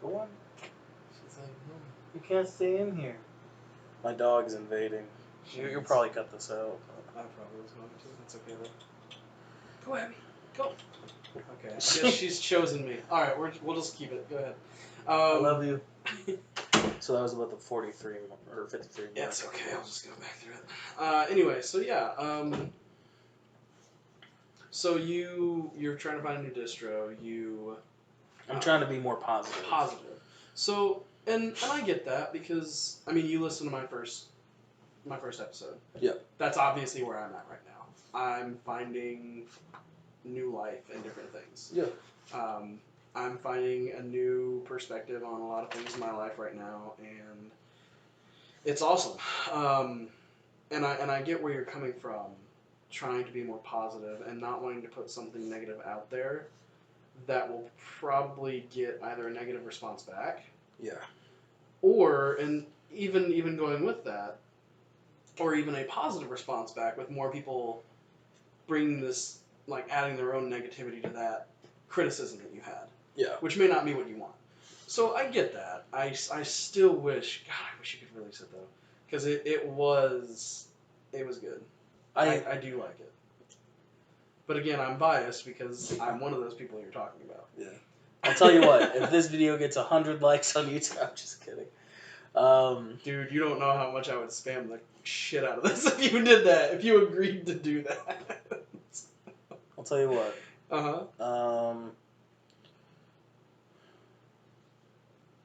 S2: Go on.
S1: She's like, no.
S2: You can't stay in here. My dog's invading. You'll probably cut this out.
S1: I probably was going to. That's okay though. Go, Abby. Go. Okay. I guess she's chosen me. All right. We'll just keep it. Go ahead.
S2: I love you. So that was about the 43 or 53 mark.
S1: Yeah, it's okay. I'll just go back through it. Anyway, so yeah. So you're trying to find a new distro.
S2: I'm trying to be more positive.
S1: Positive. So and I get that because I mean you listened to my first episode.
S2: Yeah.
S1: That's obviously where I'm at right now. I'm finding new life in different things.
S2: Yeah.
S1: I'm finding a new perspective on a lot of things in my life right now, and it's awesome. And I get where you're coming from, trying to be more positive and not wanting to put something negative out there that will probably get either a negative response back.
S2: Yeah.
S1: Or, and even going with that, or even a positive response back with more people bringing this, like adding their own negativity to that criticism that you had.
S2: Yeah.
S1: Which may not be what you want. So I get that. I still wish, God, I wish you could release it though. because it was good. I do like it. But again, I'm biased because I'm one of those people you're talking about.
S2: Yeah. I'll tell you what, if this video gets 100 likes on YouTube, I'm just kidding.
S1: Dude, you don't know how much I would spam the shit out of this if you did that. If you agreed to do that.
S2: I'll tell you what.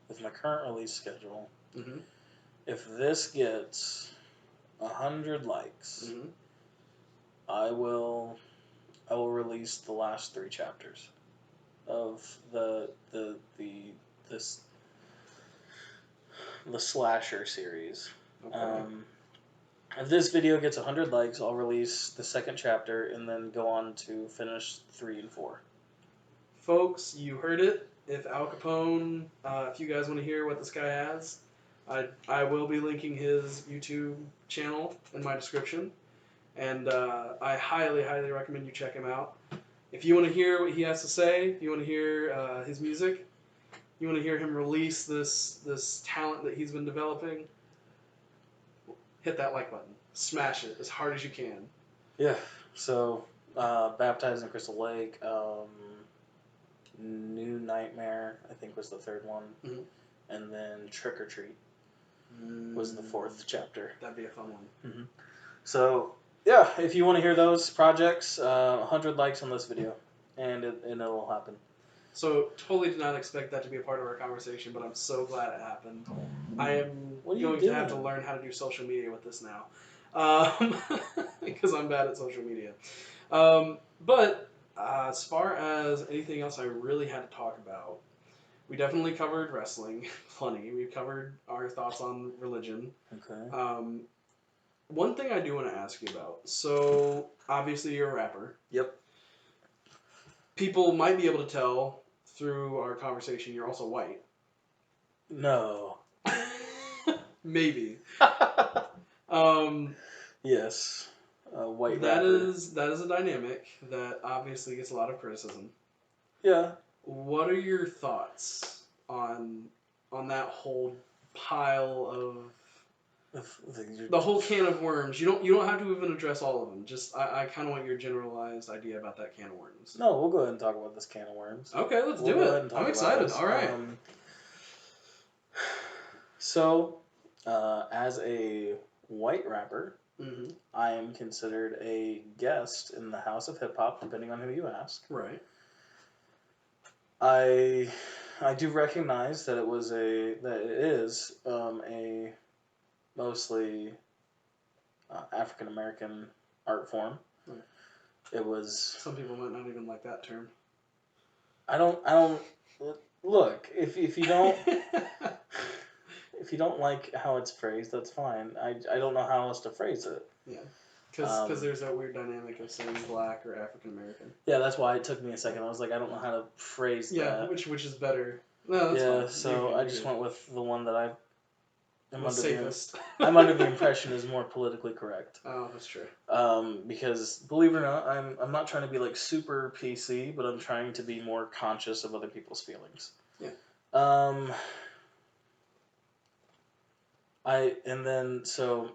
S2: With my current release schedule,
S1: Mm-hmm.
S2: if this gets 100 likes,
S1: Mm-hmm.
S2: I will release the last 3 chapters of the slasher series.
S1: Okay.
S2: If this video gets 100 likes, I'll release the second chapter and then go on to finish 3 and 4.
S1: Folks, you heard it. If Al Capone, if you guys want to hear what this guy has, I will be linking his YouTube channel in my description. And I highly, highly recommend you check him out. If you want to hear what he has to say, if you want to hear his music, you want to hear him release this talent that he's been developing, hit that like button. Smash it as hard as you can.
S2: Yeah. So, Baptized in Crystal Lake, New Nightmare, I think was the third one,
S1: Mhm.
S2: and then Trick or Treat was the 4th chapter.
S1: That'd be a fun one.
S2: Mm-hmm. So, yeah, if you want to hear those projects, 100 likes on this video, and it'll happen.
S1: So, totally did not expect that to be a part of our conversation, but I'm so glad it happened. I am
S2: What are you
S1: going to have to
S2: doing?
S1: learn how to do social media with this now. Because I'm bad at social media. But as far as anything else I really had to talk about, we definitely covered wrestling plenty. We covered our thoughts on religion.
S2: Okay.
S1: One thing I do want to ask you about. So, obviously, you're a rapper.
S2: Yep.
S1: People might be able to tell through our conversation you're also white.
S2: No.
S1: Maybe.
S2: Yes. White
S1: that
S2: rapper.
S1: that is a dynamic that obviously gets a lot of criticism.
S2: Yeah.
S1: What are your thoughts on that whole pile of the whole can of worms? You don't have to even address all of them. Just I kind of want your generalized idea about that can of worms.
S2: No, we'll go ahead and talk about this can of worms.
S1: Okay, let's
S2: We'll
S1: do
S2: go ahead
S1: it.
S2: and talk
S1: I'm
S2: about
S1: excited.
S2: this.
S1: All right.
S2: So, as a white rapper,
S1: Mm-hmm.
S2: I am considered a guest in the house of hip hop, depending on who you ask.
S1: Right.
S2: I do recognize that it is a mostly African American art form.
S1: Right.
S2: It was.
S1: Some people might not even like that term.
S2: I don't look if you don't. If you don't like how it's phrased, that's fine. I don't know how else to phrase it.
S1: Yeah, because there's that weird dynamic of saying black or African American.
S2: Yeah, that's why it took me a second. I was like, I don't know how to phrase that.
S1: Yeah, which is better. No, that's
S2: yeah,
S1: fine.
S2: so I just went with the one that I'm
S1: the safest.
S2: I'm under the impression is more politically correct.
S1: Oh, that's true.
S2: Because believe it or not, I'm not trying to be like super PC, but I'm trying to be more conscious of other people's feelings.
S1: Yeah.
S2: So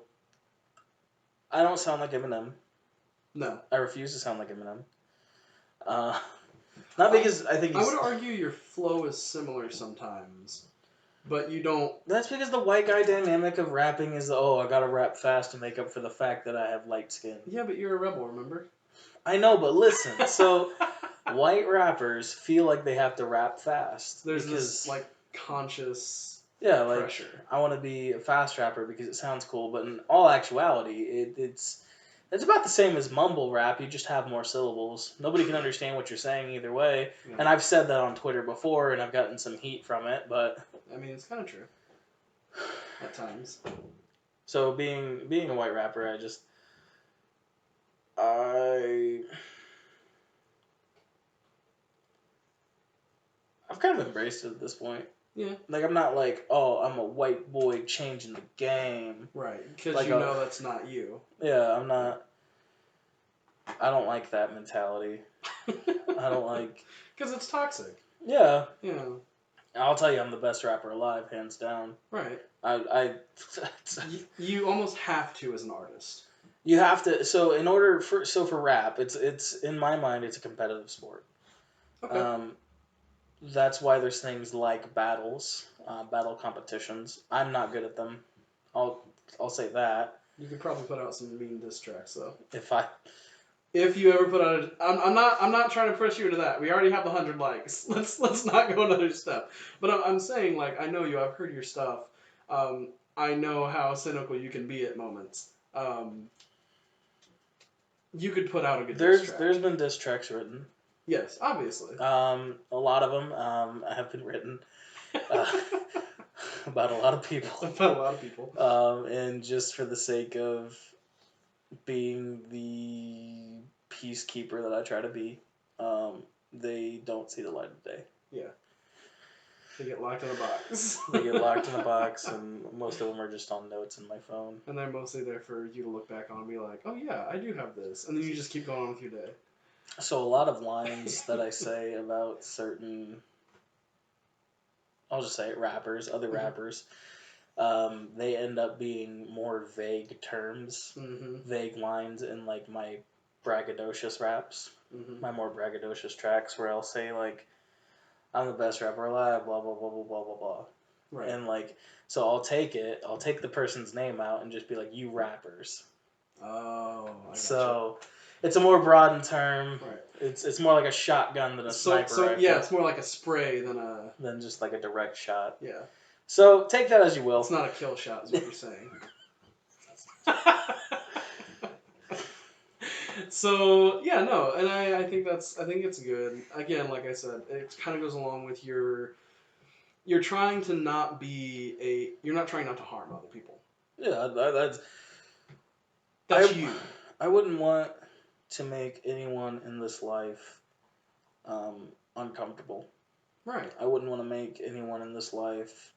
S2: I don't sound like Eminem.
S1: No.
S2: I refuse to sound like Eminem. Not because I think
S1: I would argue your flow is similar sometimes, but you don't.
S2: That's because the white guy dynamic of rapping is, I gotta rap fast to make up for the fact that I have light skin.
S1: Yeah, but you're a rebel, remember?
S2: I know, but listen, so white rappers feel like they have to rap fast.
S1: There's this, like, conscious pressure.
S2: I want to be a fast rapper because it sounds cool, but in all actuality, it's about the same as mumble rap. You just have more syllables. Nobody can understand what you're saying either way. Yeah. And I've said that on Twitter before, and I've gotten some heat from it, but
S1: I mean, it's kind of true at times.
S2: So being a white rapper, I've kind of embraced it at this point.
S1: Yeah.
S2: Like, I'm not like, I'm a white boy changing the game.
S1: Right, because like know that's not you.
S2: Yeah, I'm not. I don't like that mentality. I don't like...
S1: Because it's toxic.
S2: Yeah.
S1: Yeah.
S2: I'll tell you, I'm the best rapper alive, hands down.
S1: Right. You almost have to as an artist.
S2: You have to. So for rap, it's in my mind, it's a competitive sport.
S1: Okay.
S2: That's why there's things like battles, battle competitions. I'm not good at them. I'll say that.
S1: You could probably put out some mean diss tracks though.
S2: If
S1: you ever put out, I'm not trying to press you into that. We already have the 100 likes. Let's not go another step. But I'm saying, like, I know you. I've heard your stuff. I know how cynical you can be at moments. You could put out a good diss track.
S2: There's been diss tracks written.
S1: Yes, obviously.
S2: A lot of them have been written about a lot of people.
S1: About a lot of people.
S2: And just for the sake of being the peacekeeper that I try to be, they don't see the light of day.
S1: Yeah. They get locked in a box.
S2: They get locked in a box, and most of them are just on notes in my phone.
S1: And they're mostly there for you to look back on and be like, oh yeah, I do have this. And then you just keep going on with your day.
S2: So a lot of lines that I say about certain, I'll just say it, rappers, other rappers, they end up being more vague terms, vague lines in like my braggadocious raps, my more braggadocious tracks where I'll say like, I'm the best rapper alive, blah, blah, blah, blah, blah, blah, blah.
S1: Right.
S2: And like, so I'll take the person's name out and just be like, you rappers.
S1: Oh, I gotcha.
S2: So it's a more broadened term.
S1: Right.
S2: It's more like a shotgun than a sniper rifle.
S1: Yeah, it's more like a spray than
S2: just like a direct shot.
S1: Yeah.
S2: So take that as you will.
S1: It's not a kill shot, is what you're saying. So yeah, no, and I think it's good. Again, like I said, it kind of goes along with you're trying to not be you're not trying not to harm other people.
S2: Yeah,
S1: that's you.
S2: I wouldn't want to make anyone in this life uncomfortable.
S1: Right.
S2: I wouldn't want to make anyone in this life,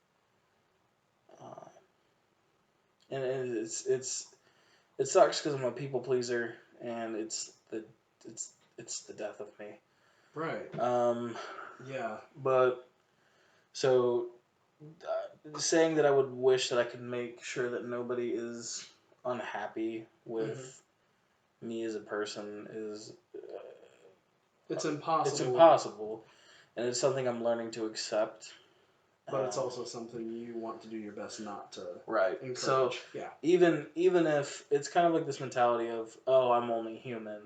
S2: and it sucks because I'm a people pleaser, and it's the death of me.
S1: Right. Yeah.
S2: But so saying that I would wish that I could make sure that nobody is unhappy with me as a person is
S1: it's impossible.
S2: It's impossible, and it's something I'm learning to accept.
S1: But it's also something you want to do your best not to encourage.
S2: So
S1: yeah.
S2: Even if it's kind of like this mentality of, oh, I'm only human,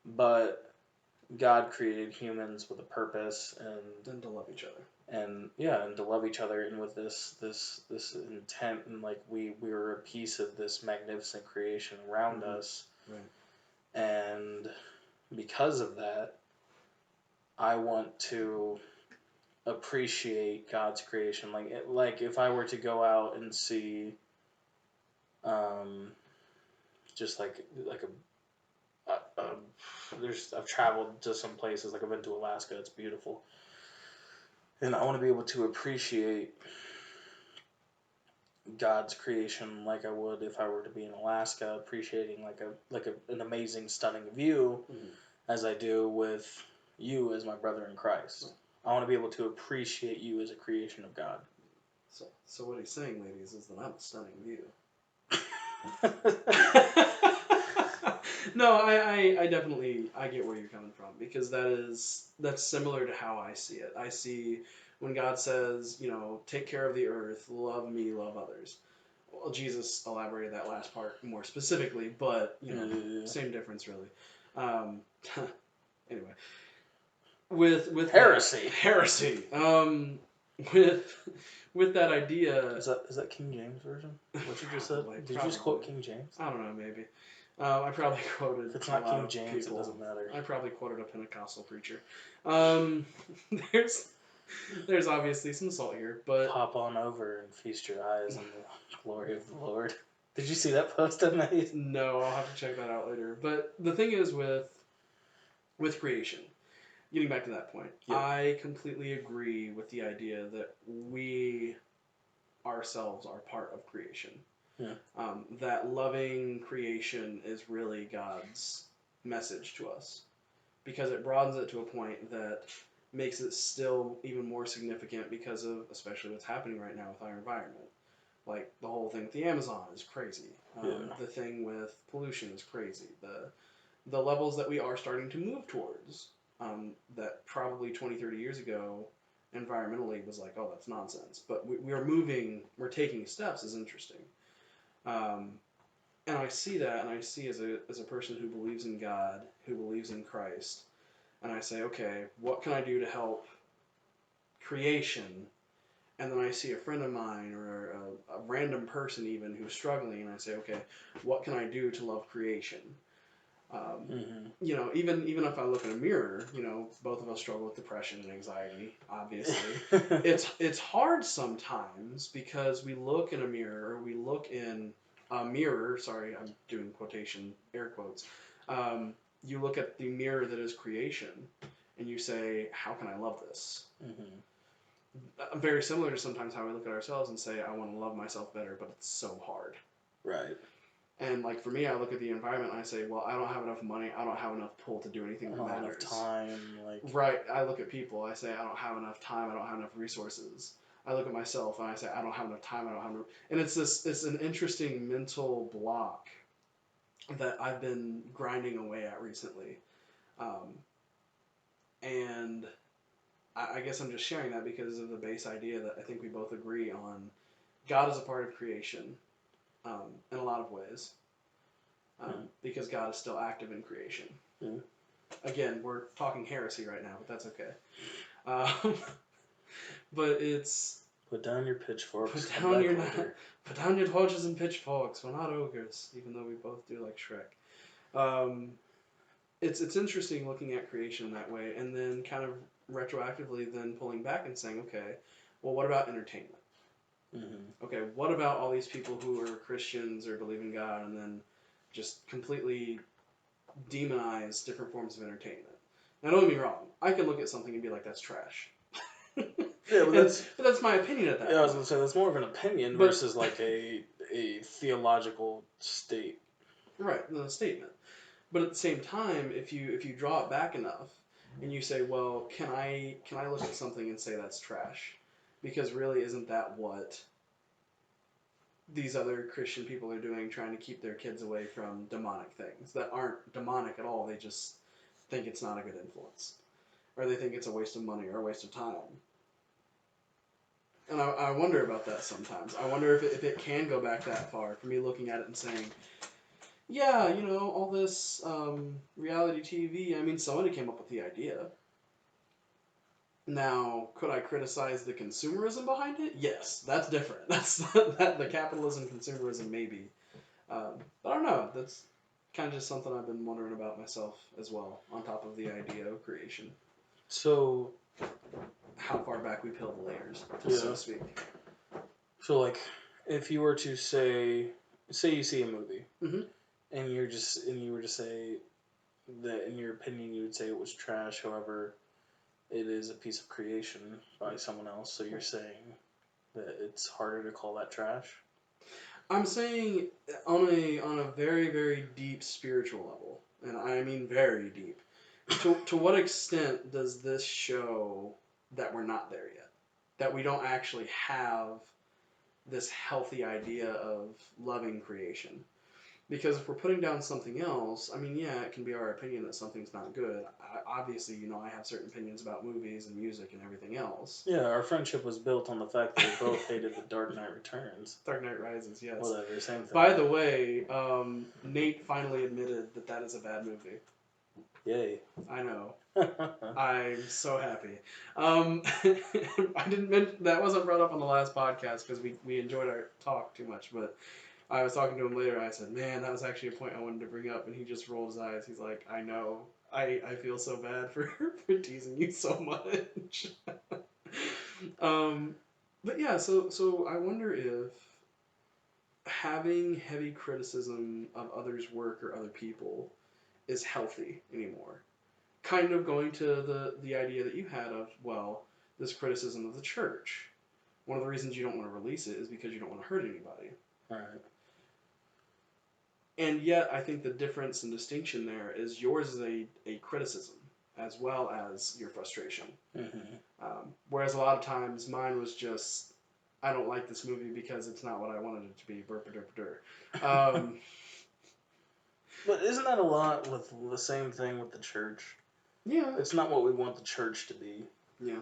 S2: but God created humans with a purpose
S1: and to love each other.
S2: And to love each other, and with this intent, and like we were a piece of this magnificent creation around us.
S1: Right.
S2: And because of that, I want to appreciate God's creation. Like if I were to go out and see, just like I've traveled to some places, like I've been to Alaska. It's beautiful, and I want to be able to appreciate God's creation like I would if I were to be in Alaska, appreciating an amazing, stunning view, as I do with you as my brother in Christ. I want to be able to appreciate you as a creation of God.
S1: So what he's saying, ladies, is that I'm a stunning view. No, I definitely get where you're coming from, because that's similar to how I see it. I see when God says, take care of the earth, love me, love others. Well, Jesus elaborated that last part more specifically, but same difference really. Anyway, with
S2: heresy.
S1: With that idea,
S2: is that King James version? What you just said? Did you just quote King James?
S1: I don't know, maybe. I probably quoted.
S2: If it's not King James, it doesn't matter.
S1: I probably quoted a Pentecostal preacher. There's obviously some salt here, but
S2: hop on over and feast your eyes on the glory of the Lord. Did you see that post I made?
S1: No, I'll have to check that out later. But the thing is with creation, getting back to that point, I completely agree with the idea that we ourselves are part of creation.
S2: Yeah.
S1: That loving creation is really God's message to us, because it broadens it to a point that makes it still even more significant because of especially what's happening right now with our environment. Like the whole thing with the Amazon is crazy. The thing with pollution is crazy. The levels that we are starting to move towards, that probably 20, 30 years ago, environmentally was like, oh, that's nonsense. But we are moving, we're taking steps is interesting. And I see that, and I see as a person who believes in God, who believes in Christ, and I say, okay, what can I do to help creation? And then I see a friend of mine or a random person even who's struggling, and I say, okay, what can I do to love creation? You know, even if I look in a mirror, you know, both of us struggle with depression and anxiety. Obviously, it's hard sometimes because we look in a mirror, or we look in a mirror. Sorry, I'm doing quotation air quotes. You look at the mirror that is creation, and you say, how can I love this? Very similar to sometimes how we look at ourselves and say, I want to love myself better, but it's so hard.
S2: Right.
S1: And like for me, I look at the environment and I say, well, I don't have enough money. I don't have enough pull to do anything that matters.
S2: I don't have enough time. Like
S1: Right. I look at people. I say, I don't have enough time. I don't have enough resources. I look at myself and I say, I don't have enough time. I don't have enough. And it's an interesting mental block that I've been grinding away at recently. And I guess I'm just sharing that because of the base idea that I think we both agree on. God is a part of creation, in a lot of ways, because God is still active in creation. Again, we're talking heresy right now, but that's okay. But it's
S2: put down your pitchforks.
S1: Put down your torches and pitchforks. We're not ogres, even though we both do like Shrek. It's interesting looking at creation that way, and then kind of retroactively then pulling back and saying, okay, well, what about entertainment? Okay, what about all these people who are Christians or believe in God and then just completely demonize different forms of entertainment? Now, don't get me wrong. I can look at something and be like, that's trash.
S2: Yeah, but
S1: that's my opinion at that point.
S2: I was going to say, that's more of an opinion versus like a theological state.
S1: Right, a statement. But at the same time, if you draw it back enough and you say, well, can I look at something and say that's trash? Because really, isn't that what these other Christian people are doing, trying to keep their kids away from demonic things that aren't demonic at all? They just think it's not a good influence. Or they think it's a waste of money or a waste of time. And I wonder about that sometimes. I wonder if it can go back that far, for me looking at it and saying, yeah, you know, all this reality TV, I mean, somebody came up with the idea. Now, could I criticize the consumerism behind it? Yes, that's different. That's the capitalism, consumerism, maybe. But I don't know. That's kind of just something I've been wondering about myself as well, on top of the idea of creation.
S2: So,
S1: how far back we peel the layers, so to speak.
S2: So, like, if you were to say you see a movie, and you were to say that, in your opinion, you would say it was trash. However, it is a piece of creation by someone else. So you're saying that it's harder to call that trash?
S1: I'm saying on a very, very deep spiritual level, and I mean very deep. To what extent does this show that we're not there yet? That we don't actually have this healthy idea of loving creation? Because if we're putting down something else, I mean, yeah, it can be our opinion that something's not good. Obviously, you know, I have certain opinions about movies and music and everything else.
S2: Yeah, our friendship was built on the fact that we both hated The Dark Knight Returns.
S1: Dark Knight Rises, yes.
S2: Whatever, same thing.
S1: By the way, Nate finally admitted that is a bad movie.
S2: Yay.
S1: I know. I'm so happy. I didn't mention, that wasn't brought up on the last podcast because we enjoyed our talk too much, but I was talking to him later and I said, man, that was actually a point I wanted to bring up, and he just rolled his eyes. He's like, I know. I feel so bad for teasing you so much. But yeah, so I wonder if having heavy criticism of others' work or other people is healthy anymore. Kind of going to the idea that you had of, well, this criticism of the church. One of the reasons you don't want to release it is because you don't want to hurt anybody.
S2: Right.
S1: And yet, I think the difference and distinction there is yours is a criticism. as well as your frustration.
S2: Mm-hmm.
S1: Whereas a lot of times mine was just, I don't like this movie because it's not what I wanted it to be. Burp-a-derp-a-der.
S2: But isn't that a lot with the same thing with the church?
S1: Yeah.
S2: It's not what we want the church to be.
S1: Yeah.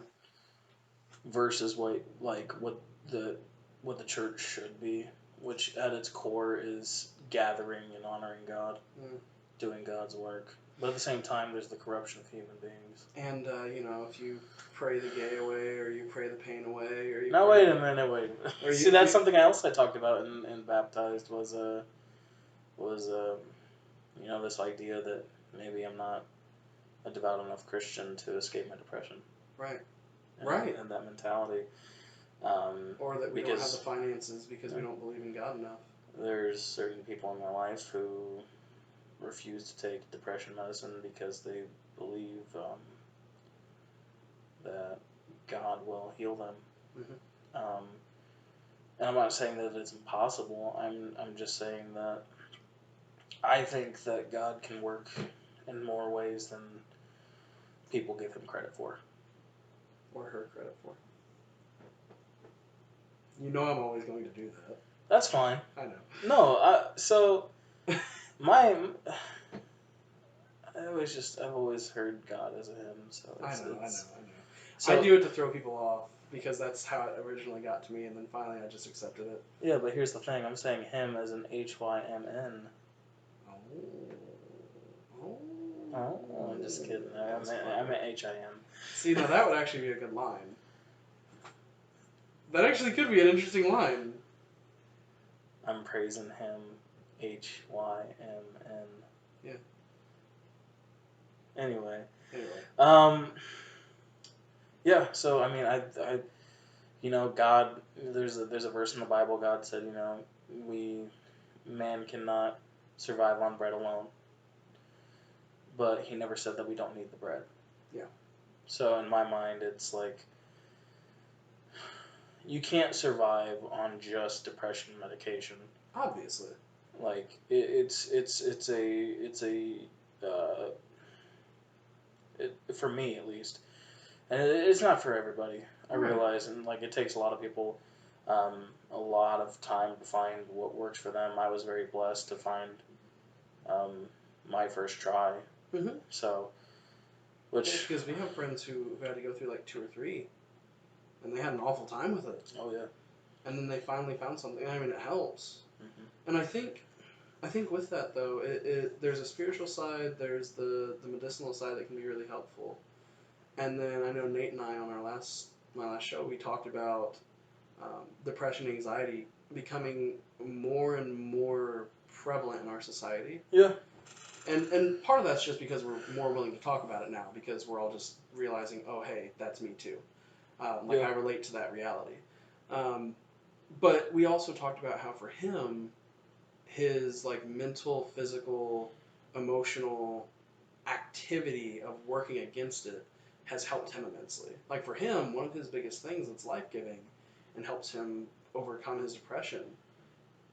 S2: Versus what the church should be, which at its core is gathering and honoring God, doing God's work. But at the same time, there's the corruption of human beings.
S1: And if you pray the gay away, or you pray the pain away, or you
S2: now
S1: pray,
S2: wait a minute, wait.
S1: Or
S2: See,
S1: you-
S2: that's
S1: you-
S2: something else I talked about in Baptized was this idea that maybe I'm not a devout enough Christian to escape my depression.
S1: Right.
S2: And that mentality.
S1: Or that we don't have
S2: because
S1: the finances because we don't believe in God enough.
S2: there's certain people in my life who refuse to take depression medicine because they believe that God will heal them.
S1: Mm-hmm.
S2: And I'm not saying that it's impossible. I'm just saying that I think that God can work in more ways than people give him credit for.
S1: Or her credit for. You know I'm always going to do that.
S2: That's fine.
S1: I know.
S2: No, so I've always heard God as a him. So
S1: I know.
S2: So,
S1: I do it to throw people off because that's how it originally got to me, and then finally I just accepted it.
S2: Yeah, but here's the thing. I'm saying him as an Hymn. Oh, I'm just kidding. I meant HIM.
S1: See, now that would actually be a good line. That actually could be an interesting line.
S2: I'm praising him, HYMN.
S1: Yeah.
S2: Anyway.
S1: Anyway.
S2: Yeah. So I mean, God. There's a verse in the Bible. God said, man cannot survive on bread alone. But he never said that we don't need the bread.
S1: Yeah.
S2: So in my mind, it's like you can't survive on just depression medication.
S1: Obviously.
S2: Like it's for me at least, and it's not for everybody. I realize, and like it takes a lot of people a lot of time to find what works for them. I was very blessed to find my first try.
S1: Mm-hmm.
S2: So,
S1: because we have friends who had to go through like 2 or 3, and they had an awful time with it.
S2: Oh yeah.
S1: And then they finally found something. I mean, it helps.
S2: Mm-hmm.
S1: And I think with that though, there's a spiritual side, there's the medicinal side that can be really helpful. And then I know Nate and I on my last show we talked about depression, anxiety becoming more and more prevalent in our society.
S2: Yeah.
S1: And part of that's just because we're more willing to talk about it now because we're all just realizing, oh hey, that's me too. I relate to that reality. But we also talked about how for him, his like mental, physical, emotional activity of working against it has helped him immensely. Like for him, one of his biggest things that's life-giving and helps him overcome his depression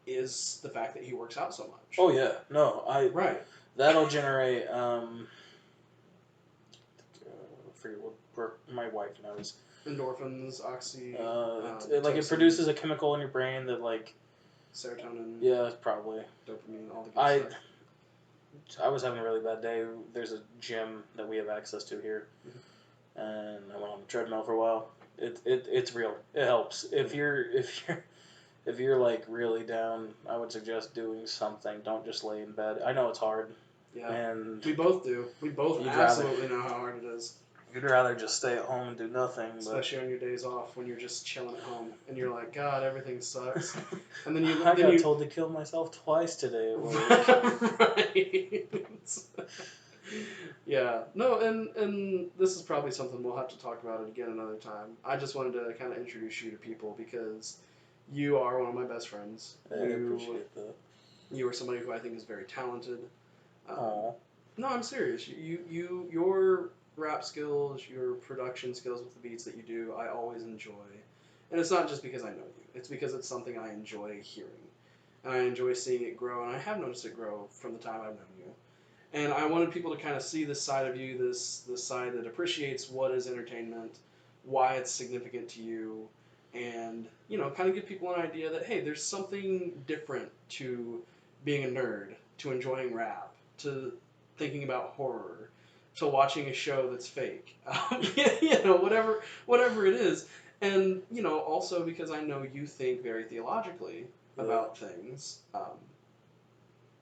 S1: is the fact that he works out so much.
S2: Oh yeah, no,
S1: right.
S2: That'll generate. I forget what my wife knows.
S1: Endorphins, oxy.
S2: It produces a chemical in your brain that like.
S1: Serotonin.
S2: Yeah, probably.
S1: Dopamine, all the good stuff.
S2: I was having a really bad day. There's a gym that we have access to here, and I went on the treadmill for a while. It's real. It helps. If you're like really down, I would suggest doing something. Don't just lay in bed. I know it's hard.
S1: Yeah.
S2: And
S1: we both do. We both absolutely know how hard it is.
S2: You'd rather just stay at home and do nothing.
S1: Especially on your days off when you're just chilling at home and you're like, God, everything sucks. And then
S2: I got told to kill myself twice today at work.
S1: Right. Yeah. No, and this is probably something we'll have to talk about it again another time. I just wanted to kind of introduce you to people because you are one of my best friends.
S2: I appreciate that.
S1: You are somebody who I think is very talented.
S2: Aww.
S1: No, I'm serious. Your rap skills, your production skills with the beats that you do, I always enjoy. And it's not just because I know you. It's because it's something I enjoy hearing. And I enjoy seeing it grow, and I have noticed it grow from the time I've known you. And I wanted people to kind of see this side of you, this side that appreciates what is entertainment, why it's significant to you, and kind of give people an idea that hey, there's something different to being a nerd, to enjoying rap, to thinking about horror, to watching a show that's fake, whatever it is, and also because I know you think very theologically about things.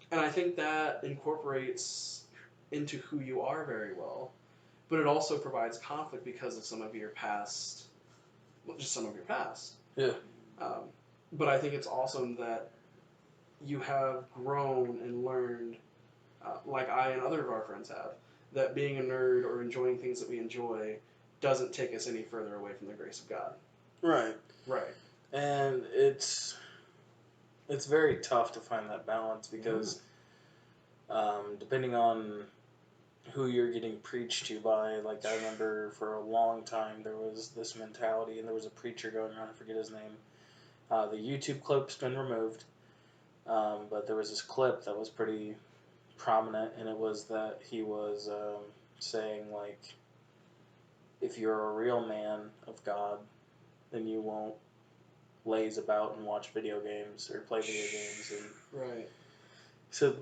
S1: And I think that incorporates into who you are very well. But it also provides conflict because of some of your past, well, just some of your past.
S2: Yeah.
S1: But I think it's awesome that you have grown and learned, like I and other of our friends have, that being a nerd or enjoying things that we enjoy doesn't take us any further away from the grace of God.
S2: Right.
S1: Right.
S2: And it's very tough to find that balance because depending on who you're getting preached to by, like I remember for a long time there was this mentality, and there was a preacher going around, I forget his name. The YouTube clip's been removed, but there was this clip that was pretty prominent, and it was that he was saying, like, if you're a real man of God, then you won't laze about and watch video games or play video games. And
S1: right.
S2: so,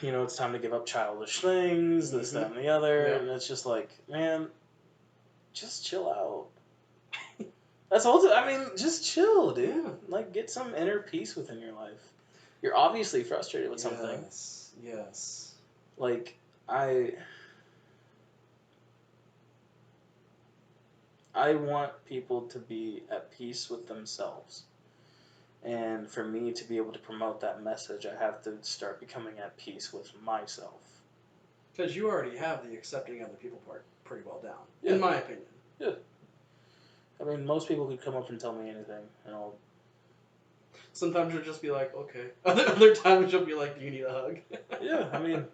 S2: it's time to give up childish things, this, that, and the other, and it's just like, man, just chill out. That's all. Just chill, dude.
S1: Yeah.
S2: Like, get some inner peace within your life. You're obviously frustrated with something.
S1: Yes.
S2: Like, I want people to be at peace with themselves. And for me to be able to promote that message, I have to start becoming at peace with myself.
S1: Because you already have the accepting other people part pretty well down,
S2: Yeah.
S1: in my opinion.
S2: Yeah. I mean, most people could come up and tell me anything, and I'll...
S1: Sometimes you'll just be like, okay. Other times you'll be like, do you need a hug?
S2: Yeah, I mean...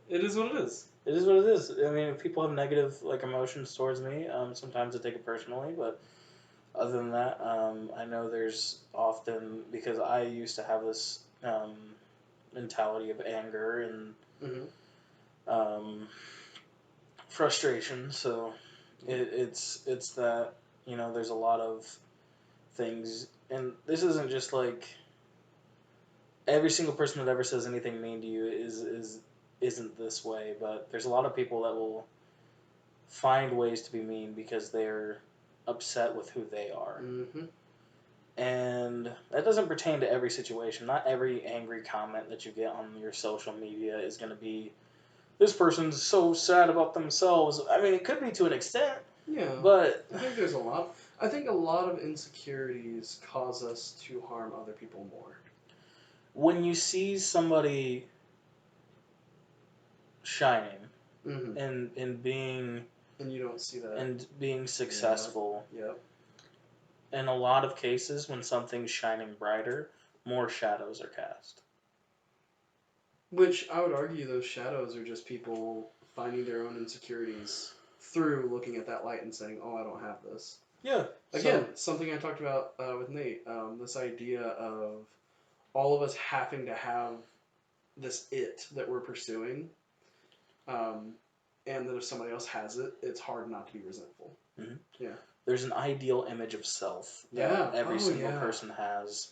S1: It is what it is.
S2: It is what it is. I mean, if people have negative emotions towards me, sometimes I take it personally, but other than that, I know there's often, because I used to have this mentality of anger and frustration, so it's that, there's a lot of things, and this isn't just like every single person that ever says anything mean to you isn't this way, but there's a lot of people that will find ways to be mean because they're upset with who they are.
S1: Mm-hmm.
S2: And that doesn't pertain to every situation. Not every angry comment that you get on your social media is going to be, this person's so sad about themselves. I mean, it could be to an extent.
S1: Yeah.
S2: But
S1: I think there's a lot. I think a lot of insecurities cause us to harm other people more.
S2: When you see somebody shining and being...
S1: And you don't see that.
S2: And being successful.
S1: Yep.
S2: In a lot of cases, when something's shining brighter, more shadows are cast.
S1: Which I would argue those shadows are just people finding their own insecurities through looking at that light and saying, oh, I don't have this.
S2: Yeah.
S1: Again, something I talked about with Nate, this idea of all of us having to have this it that we're pursuing, and that if somebody else has it, it's hard not to be resentful.
S2: Mm-hmm.
S1: Yeah.
S2: There's an ideal image of self that every single person has,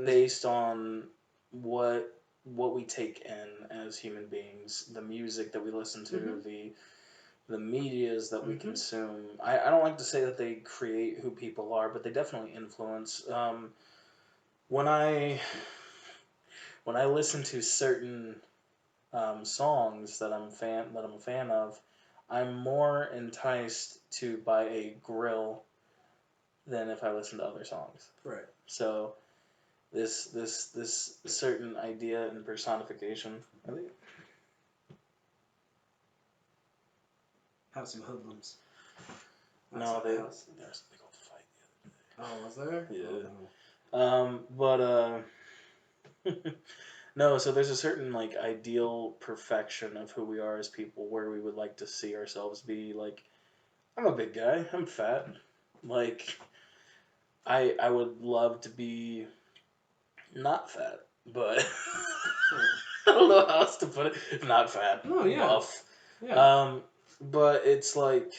S2: based on what we take in as human beings, the music that we listen to, the medias that we consume. I don't like to say that they create who people are, but they definitely influence. When I listen to certain songs that I'm a fan of, I'm more enticed to buy a grill than if I listen to other songs.
S1: Right.
S2: So this certain idea and personification, I think.
S1: Have some hoodlums.
S2: No, there was a big old fight the other day.
S1: Oh, was there?
S2: Yeah.
S1: Oh,
S2: no. No, so there's a certain ideal perfection of who we are as people, where we would like to see ourselves be. Like, I'm a big guy. I'm fat. Like, I would love to be not fat. but I don't know how else to put it. Not fat.
S1: Oh, yeah.
S2: Buff.
S1: Yeah.
S2: But it's like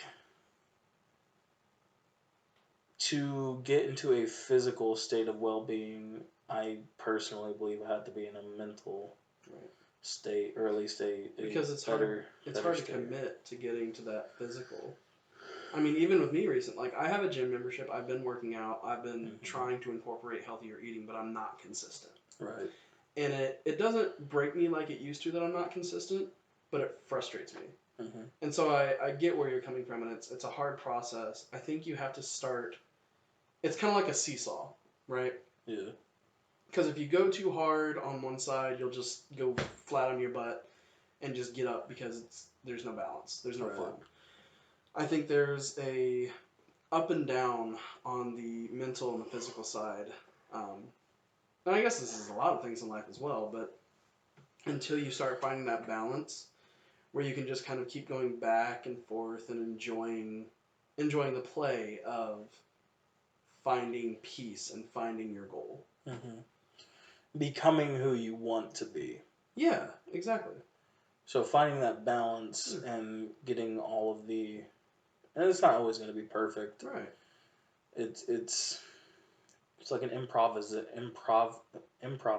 S2: to get into a physical state of well-being. I personally believe I have to be in a mental
S1: Right.
S2: state, or at least
S1: Because it's
S2: better.
S1: It's hard to
S2: state.
S1: commit to getting to that physical. I mean, even with me recently, like I have a gym membership. I've been working out. I've been trying to incorporate healthier eating, but I'm not consistent.
S2: Right.
S1: And it doesn't break me like it used to that I'm not consistent, but it frustrates me.
S2: Mm-hmm.
S1: And so I get where you're coming from, and it's a hard process. I think you have to start. It's kind of like a seesaw, right?
S2: Yeah.
S1: Because if you go too hard on one side, you'll just go flat on your butt and just get up because there's no balance, there's no flow. I think there's a up and down on the mental and the physical side. And I guess this is a lot of things in life as well, but until you start finding that balance where you can just kind of keep going back and forth and enjoying the play of finding peace and finding your goal.
S2: Mm-hmm. Becoming who you want to be.
S1: Yeah, exactly.
S2: So finding that balance and getting all of the, and it's not always going to be perfect.
S1: Right.
S2: It's like an improv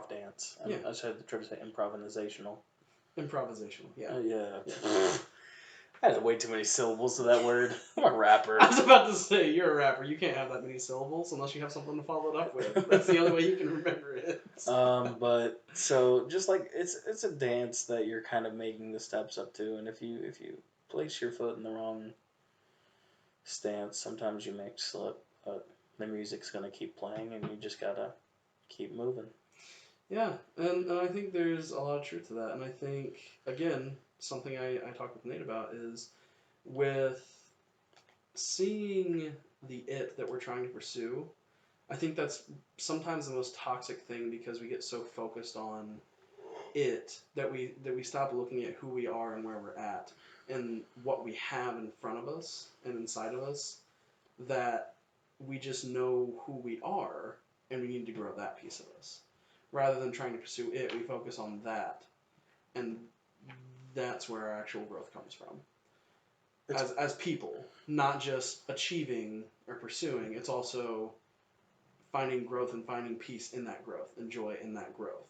S2: dance.
S1: Yeah.
S2: I should try to say improvisational.
S1: Improvisational. Yeah.
S2: Yeah. I had way too many syllables to that word. I'm a rapper.
S1: I was about to say, you're a rapper. You can't have that many syllables unless you have something to follow it up with. That's the only way you can remember it.
S2: But so just like it's a dance that you're kind of making the steps up to, and if you place your foot in the wrong stance, sometimes you make slip, but the music's gonna keep playing, and you just gotta keep moving.
S1: Yeah, and I think there's a lot of truth to that, and I think again something I talked with Nate about is with seeing the it that we're trying to pursue. I think that's sometimes the most toxic thing because we get so focused on it that we stop looking at who we are and where we're at and what we have in front of us and inside of us, that we just know who we are and we need to grow that piece of us. Rather than trying to pursue it, we focus on that, and that's where our actual growth comes from. As people, not just achieving or pursuing, it's also finding growth and finding peace in that growth and joy in that growth.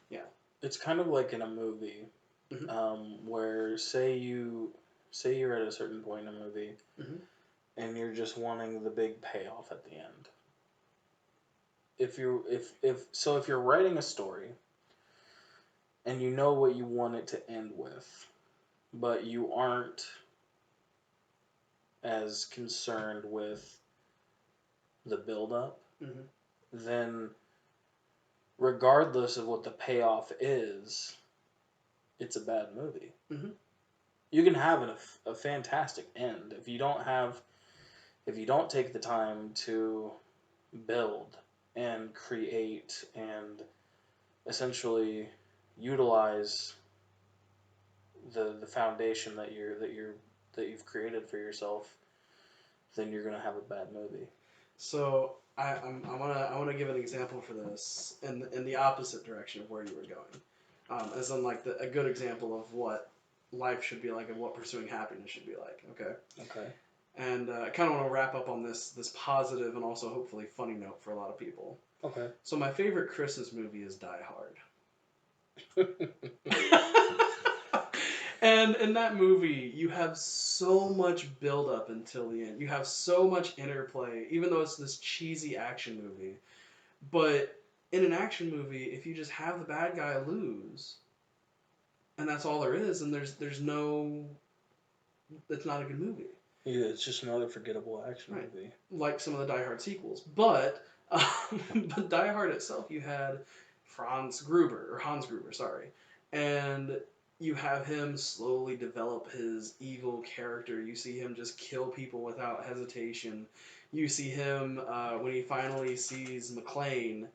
S1: Yeah.
S2: It's kind of like in a movie, where say you're at a certain point in a movie, and you're just wanting the big payoff at the end. If you're writing a story, and you know what you want it to end with, but you aren't as concerned with the build-up, then regardless of what the payoff is, it's a bad movie. You can have a fantastic end if you don't take the time to build and create and essentially utilize the foundation that you've created for yourself, then you're gonna have a bad movie.
S1: So I wanna give an example for this in the opposite direction of where you were going, as in like a good example of what life should be like and what pursuing happiness should be like.
S2: Okay.
S1: And I kind of want to wrap up on this positive and also hopefully funny note for a lot of people.
S2: Okay.
S1: So my favorite Christmas movie is Die Hard. And in that movie, you have so much build up until the end. You have so much interplay, even though it's this cheesy action movie. But in an action movie, if you just have the bad guy lose, and that's all there is, and there's no, it's not a good movie.
S2: Yeah, it's just another forgettable action movie.
S1: Like some of the Die Hard sequels. But Die Hard itself, you had Hans Gruber, sorry. And you have him slowly develop his evil character. You see him just kill people without hesitation. You see him when he finally sees McClane,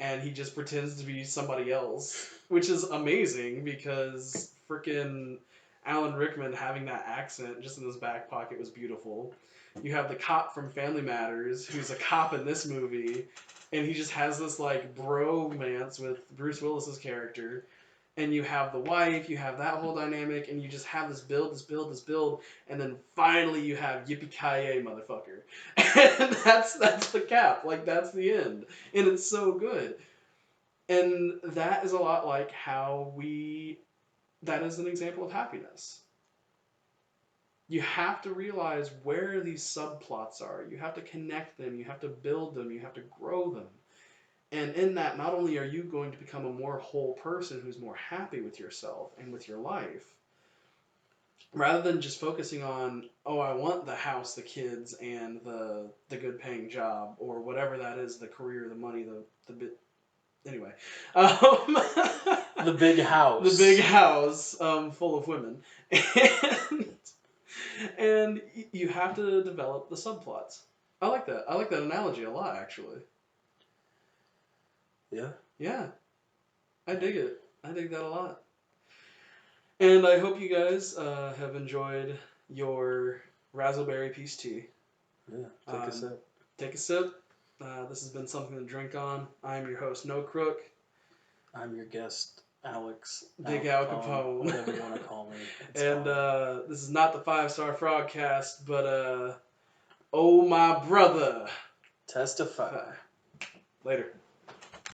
S1: and he just pretends to be somebody else, which is amazing because freaking Alan Rickman having that accent just in his back pocket was beautiful. You have the cop from Family Matters, who's a cop in this movie, and he just has this like bromance with Bruce Willis's character. And you have the wife, you have that whole dynamic, and you just have this build, and then finally you have yippee-ki-yay, motherfucker. And that's the cap. Like, that's the end. And it's so good. And that is a lot like how that is an example of happiness. You have to realize where these subplots are. You have to connect them. You have to build them. You have to grow them. And in that, not only are you going to become a more whole person who's more happy with yourself and with your life, rather than just focusing on, oh, I want the house, the kids, and the good paying job, or whatever that is, the career, the money, the bit. Anyway.
S2: The big house.
S1: The big house full of women. And you have to develop the subplots. I like that. I like that analogy a lot, actually.
S2: Yeah.
S1: Yeah. I dig it. I dig that a lot. And I hope you guys have enjoyed your Razzleberry Peace Tea.
S2: Yeah. Take a sip.
S1: Take a sip. This has been something to drink on. I'm your host, No Crook.
S2: I'm your guest, Alex.
S1: Big Al Capone.
S2: Whatever you want to call me.
S1: And this is not the 5-Star Frogcast, but oh my brother.
S2: Testify.
S1: Later.